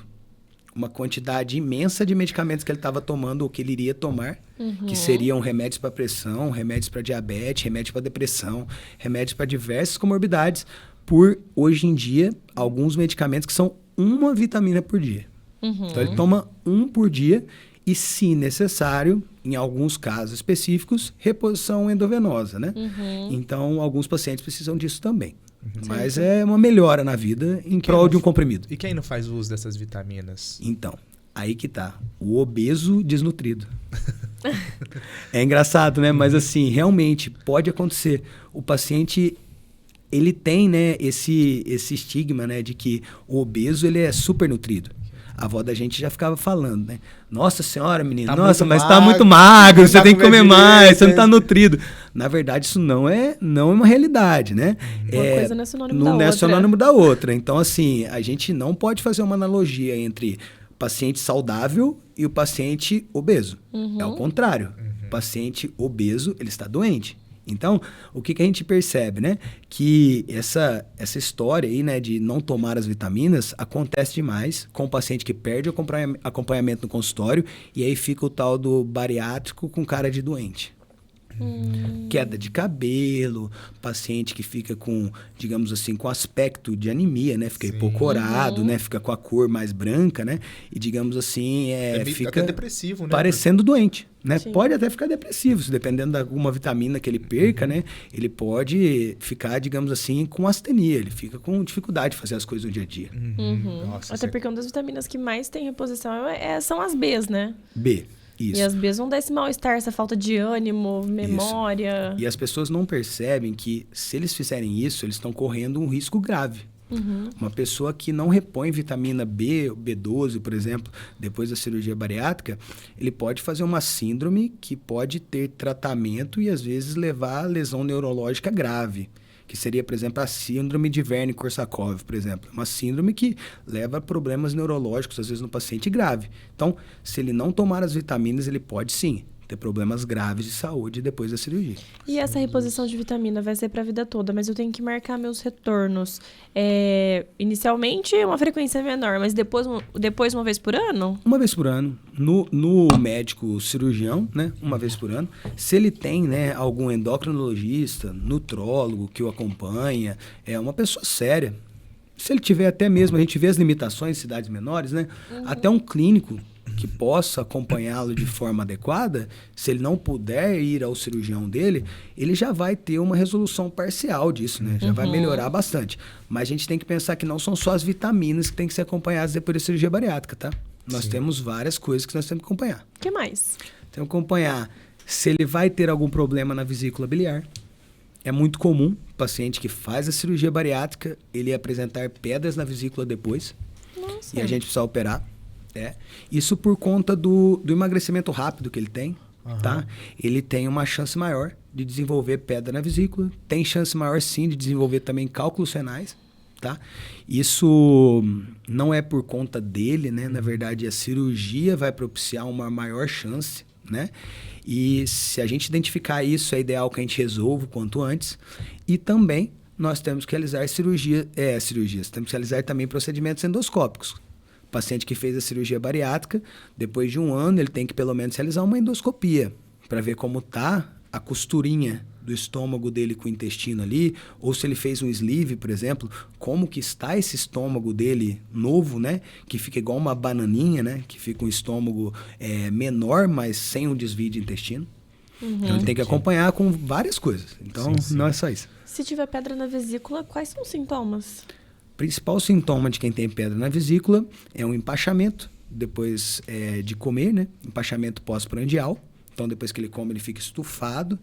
uma quantidade imensa de medicamentos que ele estava tomando ou que ele iria tomar, que seriam remédios para pressão, remédios para diabetes, remédios para depressão, remédios para diversas comorbidades, por, hoje em dia, alguns medicamentos que são uma vitamina por dia. Então, ele toma um por dia e, se necessário, em alguns casos específicos, reposição endovenosa, né? Então, alguns pacientes precisam disso também. Mas é uma melhora na vida em prol de um comprimido. E quem não faz uso dessas vitaminas? Então, aí que tá. O obeso desnutrido. É engraçado, né? Mas assim, realmente pode acontecer. O paciente, ele tem, né, esse estigma, né, de que o obeso ele é super nutrido. A avó da gente já ficava falando, né? Nossa senhora, menino, nossa, mas tá muito magro, você tem que comer mais, você não tá nutrido. Na verdade, isso não é uma realidade, né? Uma coisa não é sinônimo da outra. Não é sinônimo da outra. Então, assim, a gente não pode fazer uma analogia entre o paciente saudável e o paciente obeso. É o contrário. O paciente obeso, ele está doente. Então, o que a gente percebe, né? Que essa história aí, né, de não tomar as vitaminas acontece demais com o paciente que perde o acompanhamento no consultório e aí fica o tal do bariátrico com cara de doente. Queda de cabelo, paciente que fica com, digamos assim, com aspecto de anemia, né? Fica hipocorado, né? Fica com a cor mais branca, né? E, digamos assim, fica até depressivo, né? Parecendo doente, né? Pode até ficar depressivo, se dependendo de alguma vitamina que ele perca, né? Ele pode ficar, digamos assim, com astenia. Ele fica com dificuldade de fazer as coisas no dia a dia. Nossa, até porque uma das vitaminas que mais tem reposição são as Bs, né? B. Isso. E as Bs vão dar esse mal-estar, essa falta de ânimo, memória. Isso. E as pessoas não percebem que, se eles fizerem isso, eles estão correndo um risco grave. Uma pessoa que não repõe vitamina B, B12, por exemplo, depois da cirurgia bariátrica, ele pode fazer uma síndrome que pode ter tratamento e, às vezes, levar a lesão neurológica grave. Que seria, por exemplo, a síndrome de Wernicke-Korsakoff, por exemplo. Uma síndrome que leva a problemas neurológicos, às vezes, no paciente grave. Então, se ele não tomar as vitaminas, ele pode, sim, ter problemas graves de saúde depois da cirurgia. E essa reposição de vitamina vai ser para a vida toda, mas eu tenho que marcar meus retornos. Inicialmente, uma frequência menor, mas depois uma vez por ano? Uma vez por ano. No médico cirurgião, né? Uma vez por ano. Se ele tem, né, algum endocrinologista, nutrólogo que o acompanha, é uma pessoa séria. Se ele tiver até mesmo, a gente vê as limitações em cidades menores, né? Até um clínico que possa acompanhá-lo de forma adequada, se ele não puder ir ao cirurgião dele, ele já vai ter uma resolução parcial disso, né? Já vai melhorar bastante. Mas a gente tem que pensar que não são só as vitaminas que tem que ser acompanhadas depois da cirurgia bariátrica, tá? Nós temos várias coisas que nós temos que acompanhar. O que mais? Temos que acompanhar se ele vai ter algum problema na vesícula biliar. É muito comum o paciente que faz a cirurgia bariátrica, ele apresentar pedras na vesícula depois. Nossa. E a gente precisa operar. Isso por conta do emagrecimento rápido que ele tem, tá? Ele tem uma chance maior de desenvolver pedra na vesícula, tem chance maior sim de desenvolver também cálculos renais, tá? Isso não é por conta dele, né? Na verdade, a cirurgia vai propiciar uma maior chance, né? E se a gente identificar isso, é ideal que a gente resolva o quanto antes. E também nós temos que realizar cirurgias, temos que realizar também procedimentos endoscópicos. O paciente que fez a cirurgia bariátrica, depois de 1 ano, ele tem que pelo menos realizar uma endoscopia para ver como está a costurinha do estômago dele com o intestino ali, ou se ele fez um sleeve, por exemplo, como que está esse estômago dele novo, né? Que fica igual uma bananinha, né? Que fica um estômago menor, mas sem um desvio de intestino. Então ele tem que acompanhar com várias coisas. Então não é só isso. Se tiver pedra na vesícula, quais são os sintomas? O principal sintoma de quem tem pedra na vesícula é um empachamento, depois de comer, né? Empachamento pós-prandial. Então, depois que ele come, ele fica estufado.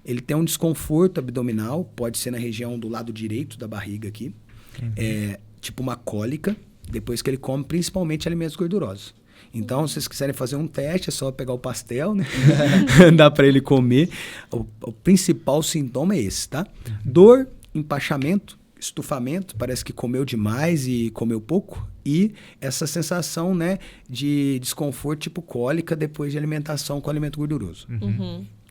Ele tem um desconforto abdominal, pode ser na região do lado direito da barriga aqui. Tipo uma cólica, depois que ele come, principalmente alimentos gordurosos. Então, se vocês quiserem fazer um teste, é só pegar o pastel, né? Dá para ele comer. O principal sintoma é esse, tá? Dor, empachamento, estufamento, parece que comeu demais e comeu pouco, e essa sensação, né, de desconforto tipo cólica depois de alimentação com alimento gorduroso.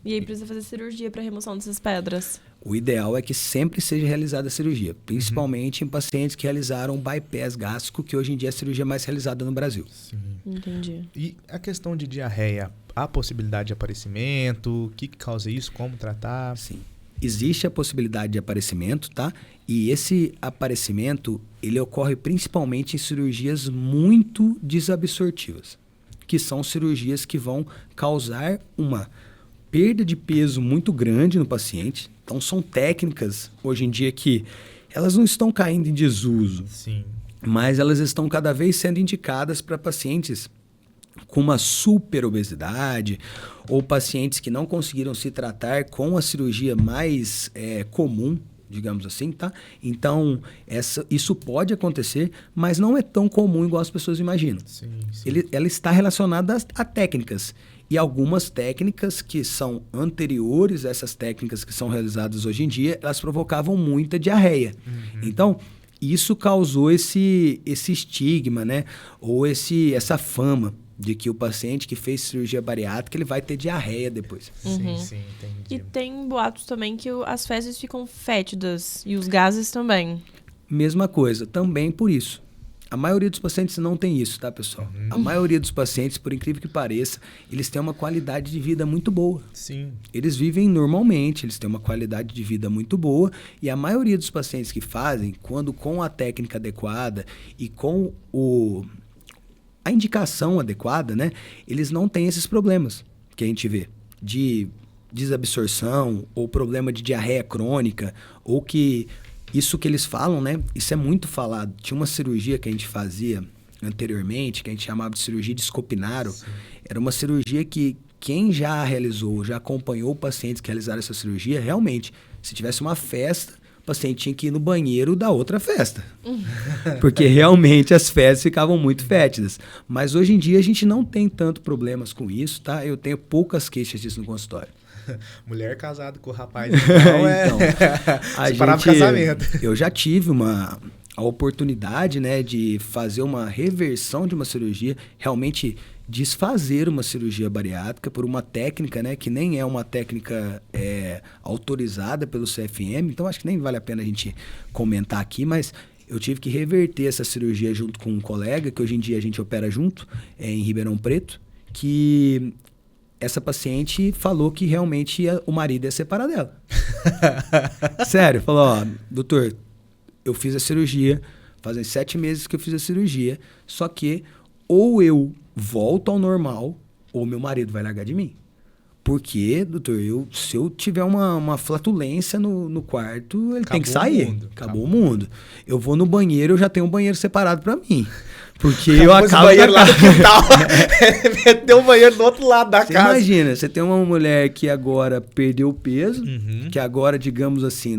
E aí precisa fazer cirurgia para remoção dessas pedras? O ideal é que sempre seja realizada a cirurgia, principalmente em pacientes que realizaram bypass gástrico, que hoje em dia é a cirurgia mais realizada no Brasil. Sim. Entendi. E a questão de diarreia, há possibilidade de aparecimento? O que causa isso? Como tratar? Sim. Existe a possibilidade de aparecimento, tá? E esse aparecimento, ele ocorre principalmente em cirurgias muito desabsortivas, que são cirurgias que vão causar uma perda de peso muito grande no paciente. Então, são técnicas, hoje em dia, que elas não estão caindo em desuso, mas elas estão cada vez sendo indicadas para pacientes com uma super obesidade ou pacientes que não conseguiram se tratar com a cirurgia mais comum, digamos assim, tá? Então, isso pode acontecer, mas não é tão comum igual as pessoas imaginam. Ela está relacionada a técnicas. E algumas técnicas que são anteriores a essas técnicas que são realizadas hoje em dia, elas provocavam muita diarreia. Então, isso causou esse estigma, né? Ou essa fama de que o paciente que fez cirurgia bariátrica, ele vai ter diarreia depois. Sim, entendi. E tem boatos também que as fezes ficam fétidas e os gases também. Mesma coisa, também por isso. A maioria dos pacientes não tem isso, tá, pessoal? A maioria dos pacientes, por incrível que pareça, eles têm uma qualidade de vida muito boa. Sim. Eles vivem normalmente, eles têm uma qualidade de vida muito boa, e a maioria dos pacientes que fazem, quando com a técnica adequada e com a indicação adequada, né, eles não têm esses problemas que a gente vê de desabsorção ou problema de diarreia crônica, ou que isso que eles falam, né, isso é muito falado. Tinha uma cirurgia que a gente fazia anteriormente, que a gente chamava de cirurgia de Scopinaro. Era uma cirurgia que quem já realizou, já acompanhou pacientes que realizaram essa cirurgia, realmente, se tivesse uma festa, o paciente tinha que ir no banheiro da outra festa. Porque realmente as fezes ficavam muito fétidas. Mas hoje em dia a gente não tem tanto problemas com isso, tá? Eu tenho poucas queixas disso no consultório. Mulher casada com o rapaz, então, separava o casamento. Eu já tive a oportunidade, né, de fazer uma reversão de uma cirurgia. Realmente desfazer uma cirurgia bariátrica por uma técnica, né, que nem é uma técnica autorizada pelo CFM, então acho que nem vale a pena a gente comentar aqui, mas eu tive que reverter essa cirurgia junto com um colega, que hoje em dia a gente opera junto, em Ribeirão Preto, que essa paciente falou que realmente o marido ia separar dela. Sério, falou, ó, doutor, eu fiz a cirurgia, fazem 7 meses que eu fiz a cirurgia, só que ou eu volto ao normal, ou meu marido vai largar de mim. Porque, doutor, se eu tiver uma flatulência no quarto, ele tem que sair. Acabou o mundo. Eu vou no banheiro, eu já tenho um banheiro separado pra mim. Porque eu acabo... banheiro lá no quintal. Meteu o banheiro do outro lado da casa. Imagina, você tem uma mulher que agora perdeu peso, que agora, digamos assim,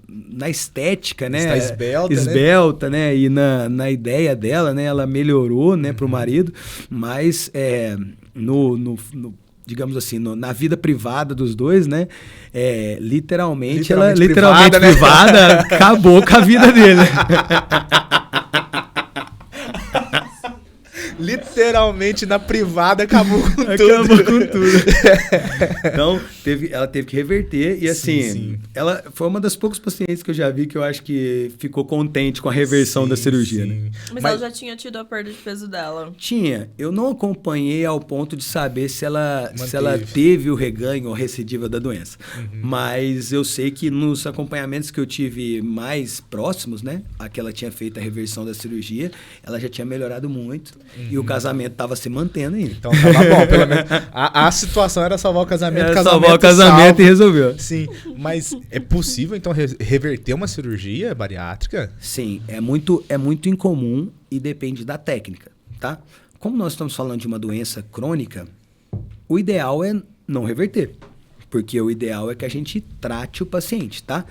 na estética, né? Está esbelta, né? E na ideia dela, né? Ela melhorou, né? Pro marido. Mas digamos assim, na vida privada dos dois, né? Literalmente privada, né? Acabou com a vida dele. Literalmente na privada acabou com tudo. Acabou com tudo. Então, ela teve que reverter. E assim, sim. Ela foi uma das poucas pacientes que eu já vi que eu acho que ficou contente com a reversão da cirurgia. Né? Mas ela já tinha tido a perda de peso dela? Tinha. Eu não acompanhei ao ponto de saber se ela teve o reganho ou recidiva da doença. Mas eu sei que nos acompanhamentos que eu tive mais próximos, né? A que ela tinha feito a reversão da cirurgia, ela já tinha melhorado muito. E o casamento estava se mantendo ainda. Então tava bom, pelo menos. A situação era salvar o casamento. Era salvar o casamento e resolveu. Sim, mas é possível então reverter uma cirurgia bariátrica? Sim, é muito incomum e depende da técnica, tá? Como nós estamos falando de uma doença crônica, o ideal é não reverter. Porque o ideal é que a gente trate o paciente, tá?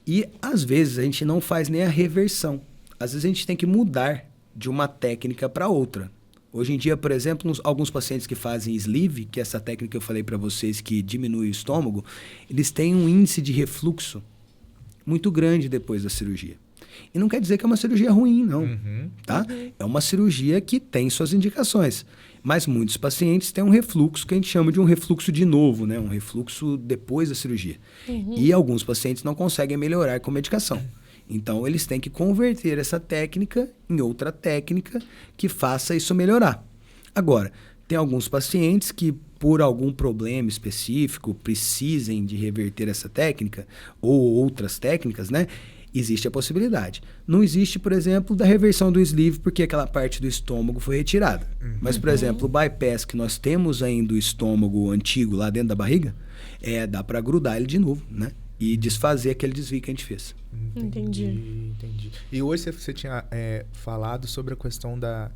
E às vezes a gente não faz nem a reversão. Às vezes a gente tem que mudar de uma técnica para outra. Hoje em dia, por exemplo, alguns pacientes que fazem sleeve, que é essa técnica que eu falei para vocês que diminui o estômago, eles têm um índice de refluxo muito grande depois da cirurgia. E não quer dizer que é uma cirurgia ruim, não. Tá? É uma cirurgia que tem suas indicações. Mas muitos pacientes têm um refluxo que a gente chama de um refluxo de novo, né? Um refluxo depois da cirurgia. E alguns pacientes não conseguem melhorar com medicação. Então, eles têm que converter essa técnica em outra técnica que faça isso melhorar. Agora, tem alguns pacientes que, por algum problema específico, precisem de reverter essa técnica ou outras técnicas, né? Existe a possibilidade. Não existe, por exemplo, da reversão do sleeve porque aquela parte do estômago foi retirada. Mas, por exemplo, o bypass que nós temos ainda do estômago antigo lá dentro da barriga, dá para grudar ele de novo, né? E desfazer aquele desvio que a gente fez. Entendi. E hoje você tinha falado sobre a questão da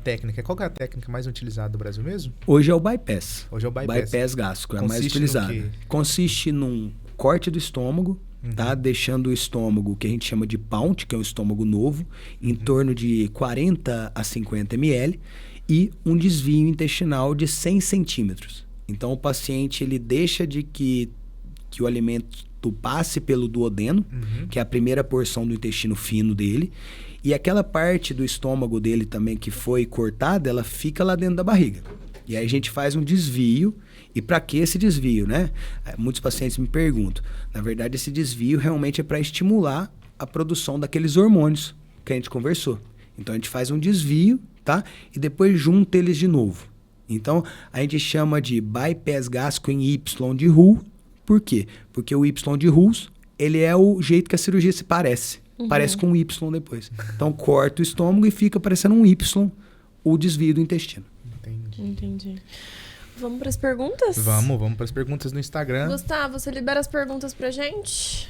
técnica. Qual que é a técnica mais utilizada no Brasil mesmo? Hoje é o bypass. Hoje é o bypass. Bypass gástrico, é a mais utilizada. Consiste num corte do estômago, tá? Deixando o estômago, que a gente chama de pound, que é um estômago novo, em torno de 40 a 50 ml, e um desvio intestinal de 100 centímetros. Então, o paciente ele deixa de que o alimento passe pelo duodeno, que é a primeira porção do intestino fino dele, e aquela parte do estômago dele também que foi cortada, ela fica lá dentro da barriga. E aí a gente faz um desvio. E para que esse desvio, né? Muitos pacientes me perguntam. Na verdade, esse desvio realmente é para estimular a produção daqueles hormônios que a gente conversou. Então, a gente faz um desvio, tá? E depois junta eles de novo. Então, a gente chama de bypass gástrico em Y de Hull. Por quê? Porque o Y de Hull, ele é o jeito que a cirurgia se parece. Parece com um Y depois. Então, corta o estômago e fica parecendo um Y, o desvio do intestino. Entendi. Vamos para as perguntas? Vamos para as perguntas no Instagram. Gustavo, você libera as perguntas pra gente?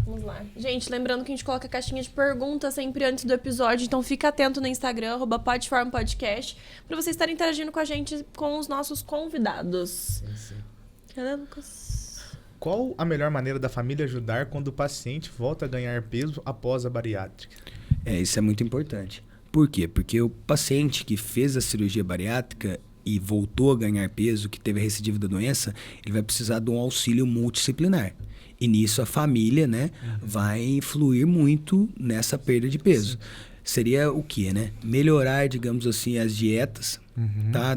Vamos lá. Gente, lembrando que a gente coloca a caixinha de perguntas sempre antes do episódio, então fica atento no Instagram, @podformpodcast, para vocês estarem interagindo com a gente, com os nossos convidados. Sim. Cadê, Lucas? Qual a melhor maneira da família ajudar quando o paciente volta a ganhar peso após a bariátrica? Isso é muito importante. Por quê? Porque o paciente que fez a cirurgia bariátrica e voltou a ganhar peso, que teve a recidiva da doença, ele vai precisar de um auxílio multidisciplinar. E nisso a família, né, vai influir muito nessa perda de peso. seria o quê, né? Melhorar, digamos assim, as dietas, tá?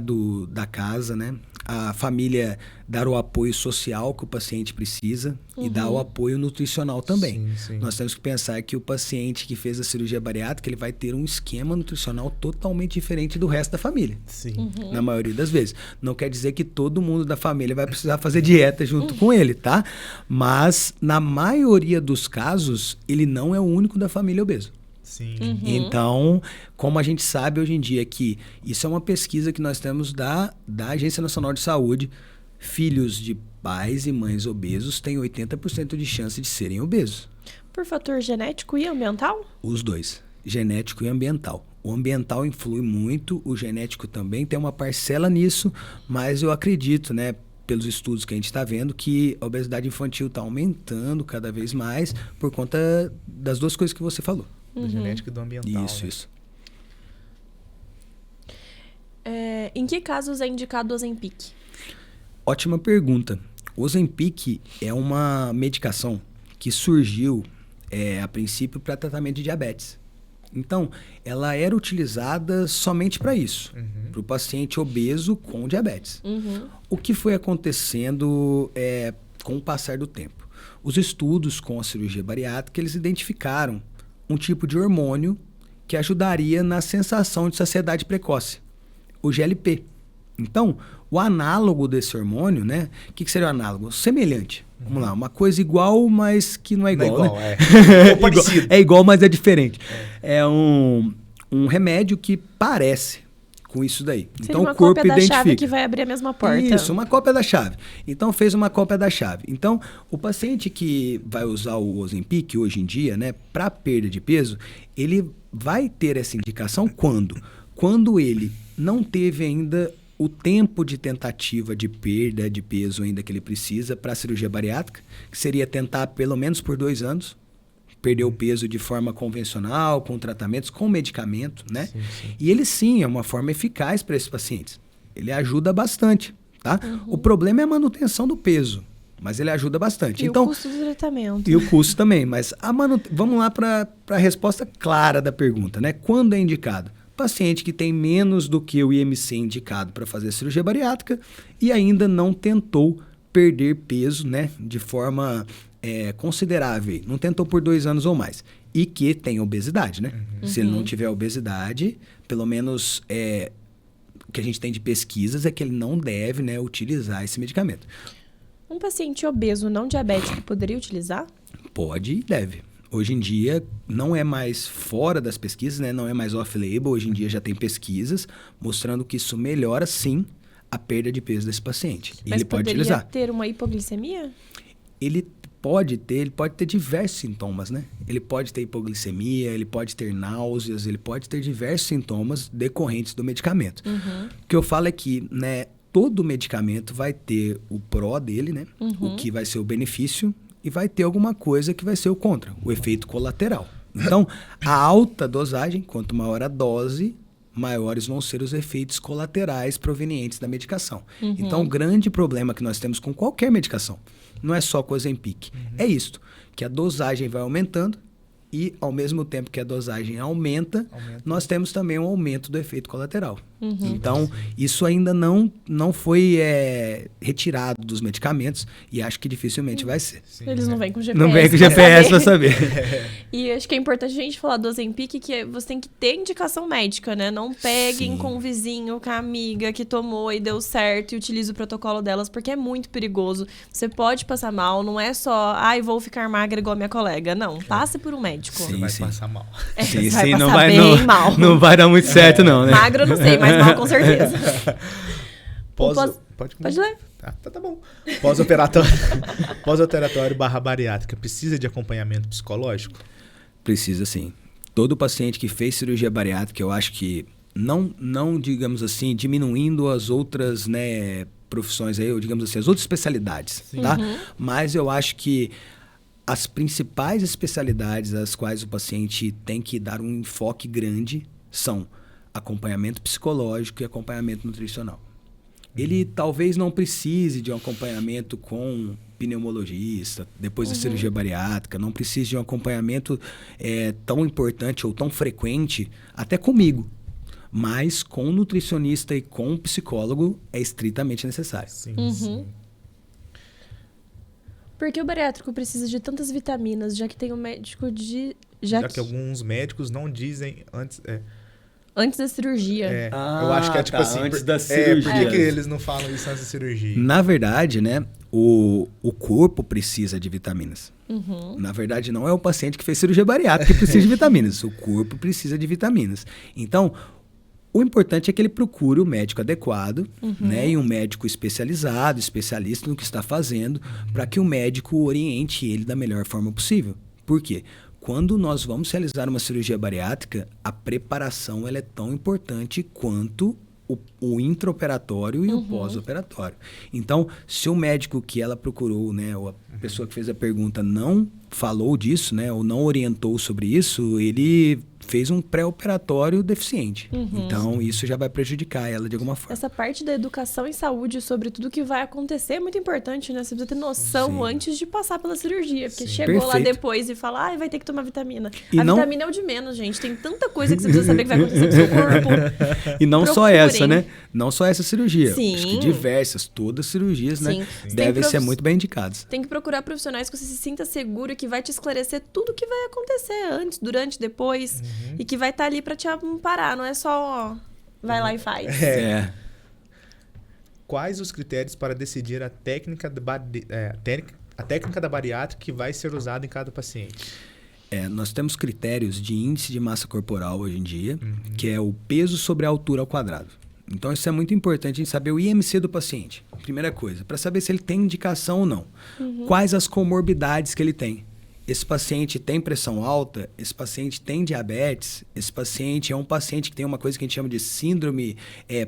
Da casa, né? A família dar o apoio social que o paciente precisa e dar o apoio nutricional também. Sim. Nós temos que pensar que o paciente que fez a cirurgia bariátrica, ele vai ter um esquema nutricional totalmente diferente do resto da família. Sim. Na maioria das vezes. Não quer dizer que todo mundo da família vai precisar fazer dieta junto com ele, tá? Mas, na maioria dos casos, ele não é o único da família obeso. Sim. Então, como a gente sabe hoje em dia que isso é uma pesquisa que nós temos da Agência Nacional de Saúde, filhos de pais e mães obesos têm 80% de chance de serem obesos. Por fator genético e ambiental? Os dois, genético e ambiental. O ambiental influi muito, o genético também tem uma parcela nisso, mas eu acredito, né, pelos estudos que a gente está vendo, que a obesidade infantil está aumentando cada vez mais por conta das duas coisas que você falou. Do genético e do ambiental. Isso. Em que casos é indicado o Ozempic? Ótima pergunta. O Ozempic é uma medicação que surgiu a princípio para tratamento de diabetes. Então, ela era utilizada somente para isso, para o paciente obeso com diabetes. O que foi acontecendo com o passar do tempo? Os estudos com a cirurgia bariátrica, eles identificaram um tipo de hormônio que ajudaria na sensação de saciedade precoce, o GLP. Então, o análogo desse hormônio, né? O que seria o análogo? Semelhante. Vamos lá, uma coisa igual, mas que não é igual, Não né? é igual, parecido. É igual, mas é diferente. É um remédio que parece com isso daí. Seria Então uma o corpo cópia da identifica. chave que vai abrir a mesma porta. Isso, uma cópia da chave. Então fez uma cópia da chave. Então, o paciente que vai usar o Ozempic hoje em dia, né, para perda de peso, ele vai ter essa indicação quando? Quando ele não teve ainda o tempo de tentativa de perda de peso ainda que ele precisa para a cirurgia bariátrica, que seria tentar pelo menos por 2 anos, perder o peso de forma convencional, com tratamentos, com medicamento, né? Sim. E ele sim é uma forma eficaz para esses pacientes. Ele ajuda bastante, tá? O problema é a manutenção do peso, mas ele ajuda bastante. E então, o custo do tratamento. e o custo também, mas vamos lá para a resposta clara da pergunta, né? Quando é indicado? Paciente que tem menos do que o IMC indicado para fazer a cirurgia bariátrica e ainda não tentou perder peso, né, de forma considerável, não tentou por 2 anos ou mais, e que tem obesidade, né? Se ele não tiver obesidade, pelo menos o que a gente tem de pesquisas é que ele não deve, né, utilizar esse medicamento. Um paciente obeso não diabético poderia utilizar? Pode e deve. Hoje em dia não é mais fora das pesquisas, né? Não é mais off-label. Hoje em dia já tem pesquisas mostrando que isso melhora sim a perda de peso desse paciente. E Mas ele pode poderia utilizar. ter uma hipoglicemia? Ele pode ter diversos sintomas, né? Ele pode ter hipoglicemia, ele pode ter náuseas, ele pode ter diversos sintomas decorrentes do medicamento. O que eu falo é que, né, todo medicamento vai ter o pró dele, né? O que vai ser o benefício, e vai ter alguma coisa que vai ser o contra, o efeito colateral. Então, a alta dosagem, quanto maior a dose, maiores vão ser os efeitos colaterais provenientes da medicação. Então, o grande problema que nós temos com qualquer medicação, não é só com o Ozempic, é isto, que a dosagem vai aumentando e, ao mesmo tempo que a dosagem aumenta, nós temos também um aumento do efeito colateral. Então, isso ainda não foi retirado dos medicamentos e acho que dificilmente vai ser. Sim, Eles não vêm com GPS. Não vem com pra GPS para saber. saber. E acho que é importante a gente falar do Ozempic, que você tem que ter indicação médica, né? Não peguem Sim. com o vizinho, com a amiga que tomou e deu certo e utilize o protocolo delas, porque é muito perigoso. Você pode passar mal, não é só, vou ficar magra igual a minha colega. Não, passe por um médico. Você vai passar mal. Sim, vai não passar vai, bem mal. não vai dar muito certo não, né? Magro eu não sei, mas mal com certeza. Pode ler. Tá bom. Pós-operatório / bariátrica, precisa de acompanhamento psicológico? Precisa sim. Todo paciente que fez cirurgia bariátrica, eu acho que não digamos assim, diminuindo as outras, né, profissões aí, ou digamos assim, as outras especialidades, tá? Mas eu acho que as principais especialidades às quais o paciente tem que dar um enfoque grande são acompanhamento psicológico e acompanhamento nutricional. Ele talvez não precise de um acompanhamento com pneumologista, depois da cirurgia bariátrica, não precisa de um acompanhamento tão importante ou tão frequente, até comigo. Mas com nutricionista e com psicólogo é estritamente necessário. Sim, Por que o bariátrico precisa de tantas vitaminas, já que tem um médico de... Já que alguns médicos não dizem antes... Antes da cirurgia. Eu acho que é tipo assim... Antes da cirurgia. Por que eles não falam isso antes da cirurgia? Na verdade, né, o corpo precisa de vitaminas. Na verdade, não é o paciente que fez cirurgia bariátrica que precisa de vitaminas. O corpo precisa de vitaminas. Então, o importante é que ele procure o médico adequado, né, e um médico especializado, especialista no que está fazendo, para que o médico oriente ele da melhor forma possível. Por quê? Quando nós vamos realizar uma cirurgia bariátrica, a preparação ela é tão importante quanto o intraoperatório e o pós-operatório. Então, se o médico que ela procurou, né, ou a pessoa que fez a pergunta não falou disso, né, ou não orientou sobre isso, ele fez um pré-operatório deficiente. Então, isso já vai prejudicar ela de alguma forma. Essa parte da educação em saúde sobre tudo que vai acontecer é muito importante, né? Você precisa ter noção antes de passar pela cirurgia. Porque chegou lá depois e fala, vai ter que tomar vitamina. Vitamina é o de menos, gente. Tem tanta coisa que você precisa saber que vai acontecer com o seu corpo. E não só essa, né? Não só essa cirurgia. Sim. Acho que diversas, todas as cirurgias, né? Devem ser muito bem indicadas. Tem que procurar profissionais que você se sinta seguro e que vai te esclarecer tudo que vai acontecer antes, durante, depois. E que vai estar ali para te amparar. Não é só vai lá e faz. Quais os critérios para decidir a técnica da bariátrica que vai ser usada em cada paciente? Nós temos critérios de índice de massa corporal hoje em dia, que é o peso sobre a altura ao quadrado. Então, isso é muito importante a gente saber o IMC do paciente. Primeira coisa, para saber se ele tem indicação ou não. Quais as comorbidades que ele tem. Esse paciente tem pressão alta, esse paciente tem diabetes, esse paciente é um paciente que tem uma coisa que a gente chama de síndrome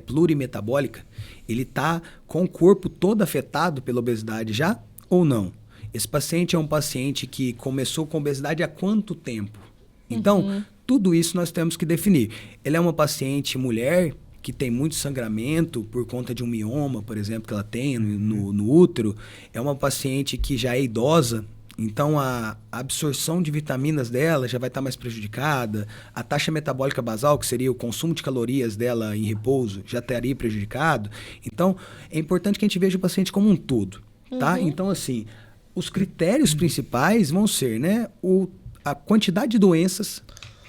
plurimetabólica. Ele está com o corpo todo afetado pela obesidade já ou não? Esse paciente é um paciente que começou com obesidade há quanto tempo? Então, tudo isso nós temos que definir. Ela é uma paciente mulher que tem muito sangramento por conta de um mioma, por exemplo, que ela tem no útero. É uma paciente que já é idosa. Então, a absorção de vitaminas dela já vai estar mais prejudicada. A taxa metabólica basal, que seria o consumo de calorias dela em repouso, já estaria prejudicado. Então, é importante que a gente veja o paciente como um todo, tá? Então, assim, os critérios principais vão ser, né, a quantidade de doenças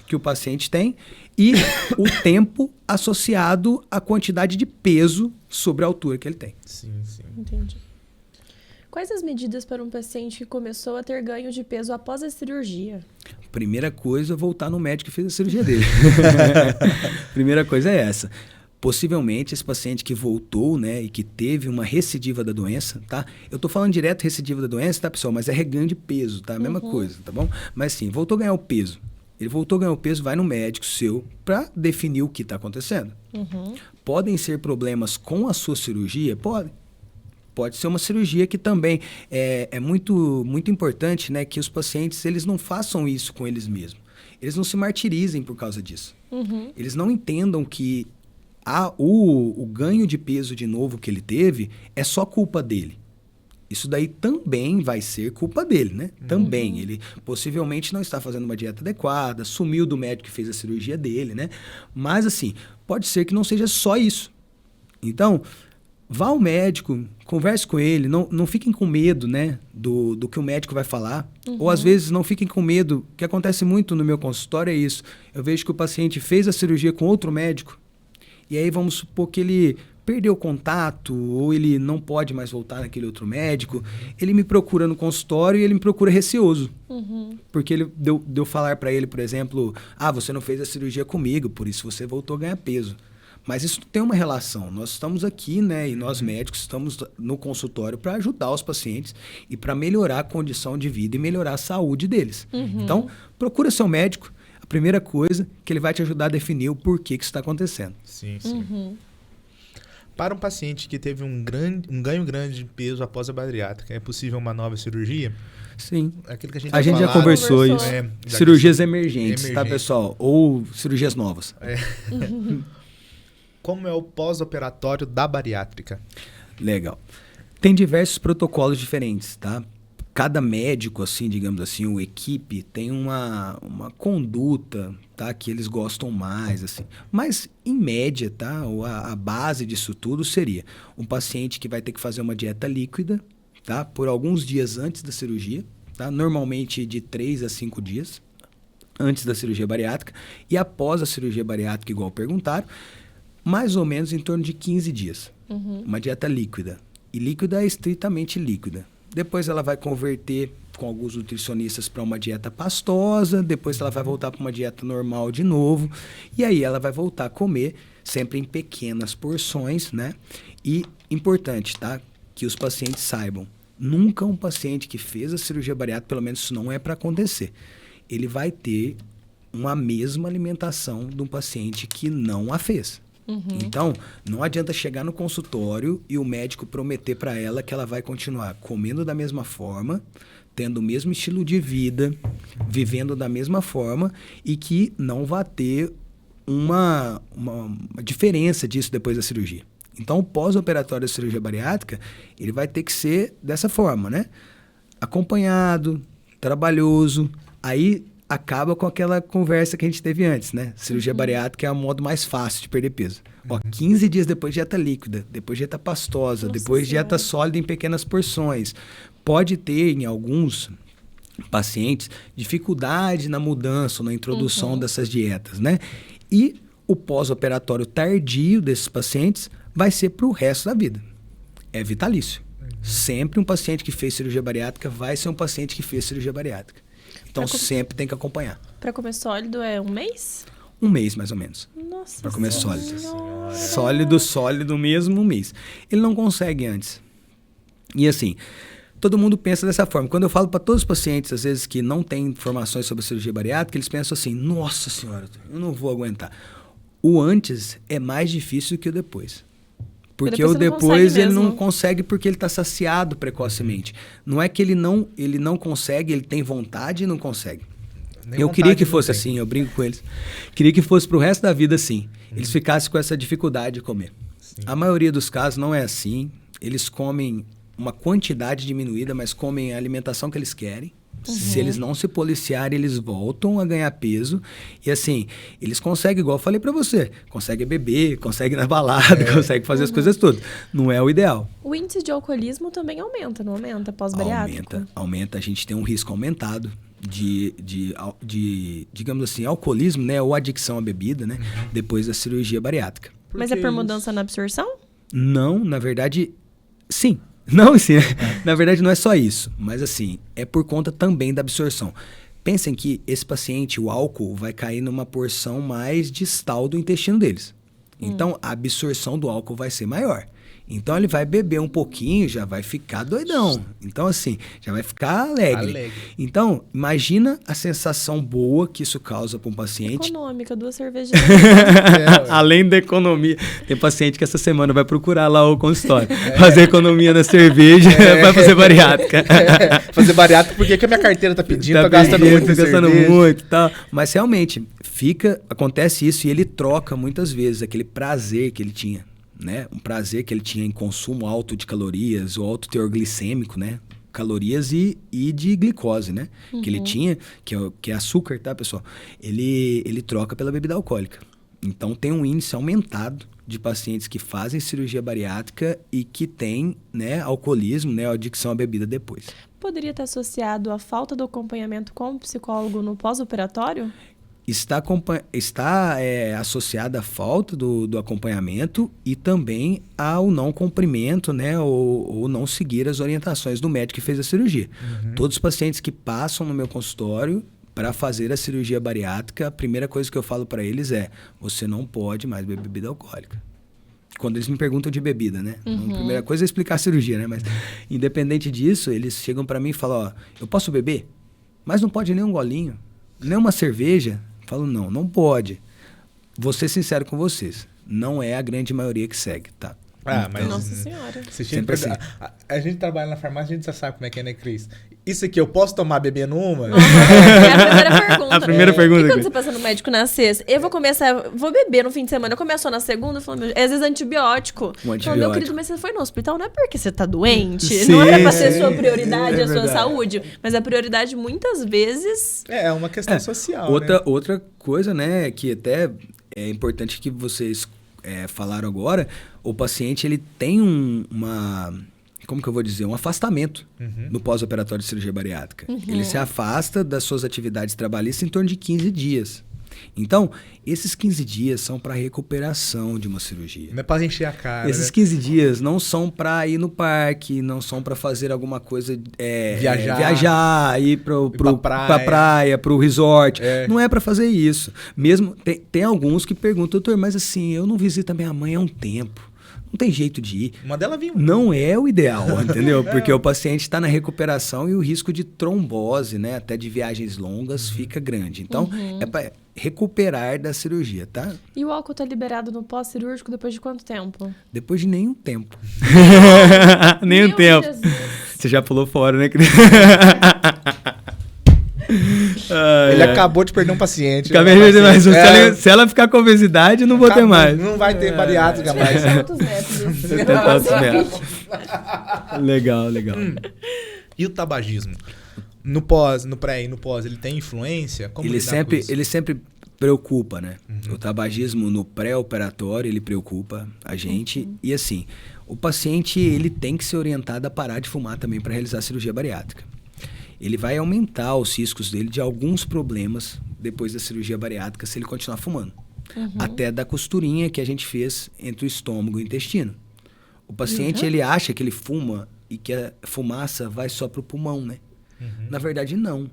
que o paciente tem e o tempo associado à quantidade de peso sobre a altura que ele tem. Sim. Entendi. Quais as medidas para um paciente que começou a ter ganho de peso após a cirurgia? Primeira coisa, voltar no médico que fez a cirurgia dele. Primeira coisa é essa. Possivelmente, esse paciente que voltou, né, e que teve uma recidiva da doença, tá? Eu tô falando direto recidiva da doença, tá, pessoal? Mas é reganho de peso, tá? A mesma coisa, tá bom? Mas sim, voltou a ganhar o peso. Ele voltou a ganhar o peso, vai no médico seu para definir o que está acontecendo. Podem ser problemas com a sua cirurgia? Pode ser uma cirurgia que também é muito, muito importante, né, que os pacientes eles não façam isso com eles mesmos. Eles não se martirizem por causa disso. Eles não entendam que o ganho de peso de novo que ele teve é só culpa dele. Isso daí também vai ser culpa dele, né? Também. Ele possivelmente não está fazendo uma dieta adequada, sumiu do médico que fez a cirurgia dele, né? Mas, assim, pode ser que não seja só isso. Então, vá ao médico, converse com ele, não fiquem com medo, né, do que o médico vai falar. Ou, às vezes, não fiquem com medo. O que acontece muito no meu consultório é isso. Eu vejo que o paciente fez a cirurgia com outro médico, e aí vamos supor que ele perdeu o contato, ou ele não pode mais voltar naquele outro médico. Ele me procura no consultório e ele me procura receoso. Porque ele deu falar para ele, por exemplo, você não fez a cirurgia comigo, por isso você voltou a ganhar peso. Mas isso tem uma relação. Nós estamos aqui, né, e nós médicos estamos no consultório para ajudar os pacientes e para melhorar a condição de vida e melhorar a saúde deles. Então, procura seu médico. A primeira coisa que ele vai te ajudar a definir o porquê que isso está acontecendo. Sim. Para um paciente que teve um ganho grande de peso após a bariátrica, é possível uma nova cirurgia? Sim. Aquilo que a gente já conversou isso. Cirurgias emergentes, tá, pessoal? Ou cirurgias novas. Como é o pós-operatório da bariátrica? Legal. Tem diversos protocolos diferentes, tá? Cada médico, assim, digamos assim, ou equipe, tem uma conduta, tá? Que eles gostam mais, assim. Mas, em média, tá? A base disso tudo seria um paciente que vai ter que fazer uma dieta líquida, tá? Por alguns dias antes da cirurgia, tá? Normalmente de 3 a 5 dias antes da cirurgia bariátrica. E após a cirurgia bariátrica, igual perguntaram, mais ou menos em torno de 15 dias. Uma dieta líquida. E líquida é estritamente líquida. Depois ela vai converter com alguns nutricionistas para uma dieta pastosa, depois ela vai voltar para uma dieta normal de novo, e aí ela vai voltar a comer sempre em pequenas porções, né? E importante, tá? Que os pacientes saibam, nunca um paciente que fez a cirurgia bariátrica, pelo menos isso não é para acontecer, ele vai ter uma mesma alimentação de um paciente que não a fez. Então, não adianta chegar no consultório e o médico prometer para ela que ela vai continuar comendo da mesma forma, tendo o mesmo estilo de vida, vivendo da mesma forma e que não vai ter uma diferença disso depois da cirurgia. Então, o pós-operatório da cirurgia bariátrica, ele vai ter que ser dessa forma, né? Acompanhado, trabalhoso, aí acaba com aquela conversa que a gente teve antes, né? Cirurgia bariátrica é o modo mais fácil de perder peso. 15 dias depois dieta líquida, depois dieta pastosa, depois dieta sólida em pequenas porções. Pode ter, em alguns pacientes, dificuldade na mudança, na introdução dessas dietas, né? E o pós-operatório tardio desses pacientes vai ser para o resto da vida. É vitalício. Sempre um paciente que fez cirurgia bariátrica vai ser um paciente que fez cirurgia bariátrica. Então, sempre tem que acompanhar. Para comer sólido é 1 mês? 1 mês, mais ou menos. Nossa Para comer sólido. Senhora. Sólido mesmo, 1 mês. Ele não consegue antes. E assim, todo mundo pensa dessa forma. Quando eu falo para todos os pacientes, às vezes, que não têm informações sobre a cirurgia bariátrica, eles pensam assim, nossa senhora, eu não vou aguentar. O antes é mais difícil que o depois. Porque o depois ele não consegue porque ele está saciado precocemente. Não é que ele não consegue, ele tem vontade e não consegue. Eu queria que fosse assim, eu brinco com eles. Queria que fosse pro resto da vida assim. Eles ficassem com essa dificuldade de comer. Sim. A maioria dos casos não é assim. Eles comem uma quantidade diminuída, mas comem a alimentação que eles querem. Se eles não se policiarem, eles voltam a ganhar peso. E assim, eles conseguem, igual eu falei pra você, conseguem beber, conseguem ir na balada, conseguem fazer as coisas todas. Não é o ideal. O índice de alcoolismo também aumenta, não aumenta pós-bariátrico? Aumenta. A gente tem um risco aumentado de digamos assim, alcoolismo, né? Ou adicção à bebida, né? Depois da cirurgia bariátrica. Mas é por mudança na absorção? Não, na verdade, sim. Não, sim. Na verdade, não é só isso. Mas, assim, é por conta também da absorção. Pensem que esse paciente, o álcool, vai cair numa porção mais distal do intestino deles. Então, a absorção do álcool vai ser maior. Então, ele vai beber um pouquinho, já vai ficar doidão. Então, assim, já vai ficar alegre. Então, imagina a sensação boa que isso causa para um paciente. Econômica, 2 cervejas. Além da economia. Tem paciente que essa semana vai procurar lá o consultório. Fazer economia na cerveja, vai fazer bariátrica. Fazer bariátrica porque que a minha carteira tá pedindo, tô gastando muito em cerveja. Muito e tal. Mas, realmente, acontece isso e ele troca muitas vezes aquele prazer que ele tinha. Né? Um prazer que ele tinha em consumo alto de calorias, o alto teor glicêmico, né? Calorias e de glicose, né? Que ele tinha, que é açúcar, tá, pessoal? Ele troca pela bebida alcoólica. Então, tem um índice aumentado de pacientes que fazem cirurgia bariátrica e que tem, né, alcoolismo, né, adicção à bebida depois. Poderia estar associado à falta do acompanhamento com o psicólogo no pós-operatório? Está associada à falta do acompanhamento e também ao não cumprimento, né, ou não seguir as orientações do médico que fez a cirurgia. Todos os pacientes que passam no meu consultório para fazer a cirurgia bariátrica, a primeira coisa que eu falo para eles é: você não pode mais beber bebida alcoólica. Quando eles me perguntam de bebida, né? A primeira coisa é explicar a cirurgia, né? Mas, independente disso, eles chegam para mim e falam: ó, eu posso beber? Mas não pode nem um golinho, nem uma cerveja. Falo, não pode. Vou ser sincero com vocês. Não é a grande maioria que segue, tá? Mas Nossa Senhora. Você Sempre assim. A gente trabalha na farmácia, a gente já sabe como é que é, né, Cris? Isso aqui eu posso tomar bebendo uma? É a primeira pergunta. A primeira pergunta. E quando você passa no médico na sexta? Eu vou beber no fim de semana. Eu começo só na segunda, eu falo, às vezes antibiótico. Um Eu falo, meu querido, mas você foi no hospital, não é porque você tá doente. Sim, não era pra ser sua prioridade, é a sua verdade. saúde. Mas a prioridade, muitas vezes... É uma questão social, Outra coisa, né, que até é importante que vocês falaram agora, o paciente ele tem como que eu vou dizer? Um afastamento no pós-operatório de cirurgia bariátrica. Ele se afasta das suas atividades trabalhistas em torno de 15 dias. Então, esses 15 dias são para recuperação de uma cirurgia. Não é para encher a cara. Esses 15 dias não são para ir no parque, não são para fazer alguma coisa... viajar, ir pra praia, pro resort. Não é para fazer isso. Mesmo tem alguns que perguntam, doutor, mas assim, eu não visito a minha mãe há um tempo. Não tem jeito de ir. Manda ela vir. Não é o ideal, entendeu? Porque o paciente está na recuperação e o risco de trombose, né, até de viagens longas, fica grande. Então, é para recuperar da cirurgia, tá? E o álcool tá liberado no pós-cirúrgico depois de quanto tempo? Depois de nenhum tempo. Nenhum tempo. Jesus. Você já pulou fora, né, Cris? Ele acabou de perder um paciente. Acabei de perder mais um. Se ela ficar com obesidade, não vou ter mais. Não vai ter bariátrica mais. 700 metros. 700 metros. Legal. E o tabagismo? No pré e no pós, ele tem influência? Como lidar com isso? Ele sempre preocupa, né? O tabagismo no pré-operatório, ele preocupa a gente. E assim, o paciente ele tem que ser orientado a parar de fumar também para realizar a cirurgia bariátrica. Ele vai aumentar os riscos dele de alguns problemas depois da cirurgia bariátrica se ele continuar fumando. Até da costurinha que a gente fez entre o estômago e o intestino. O paciente, ele acha que ele fuma e que a fumaça vai só pro pulmão, né? Na verdade, não.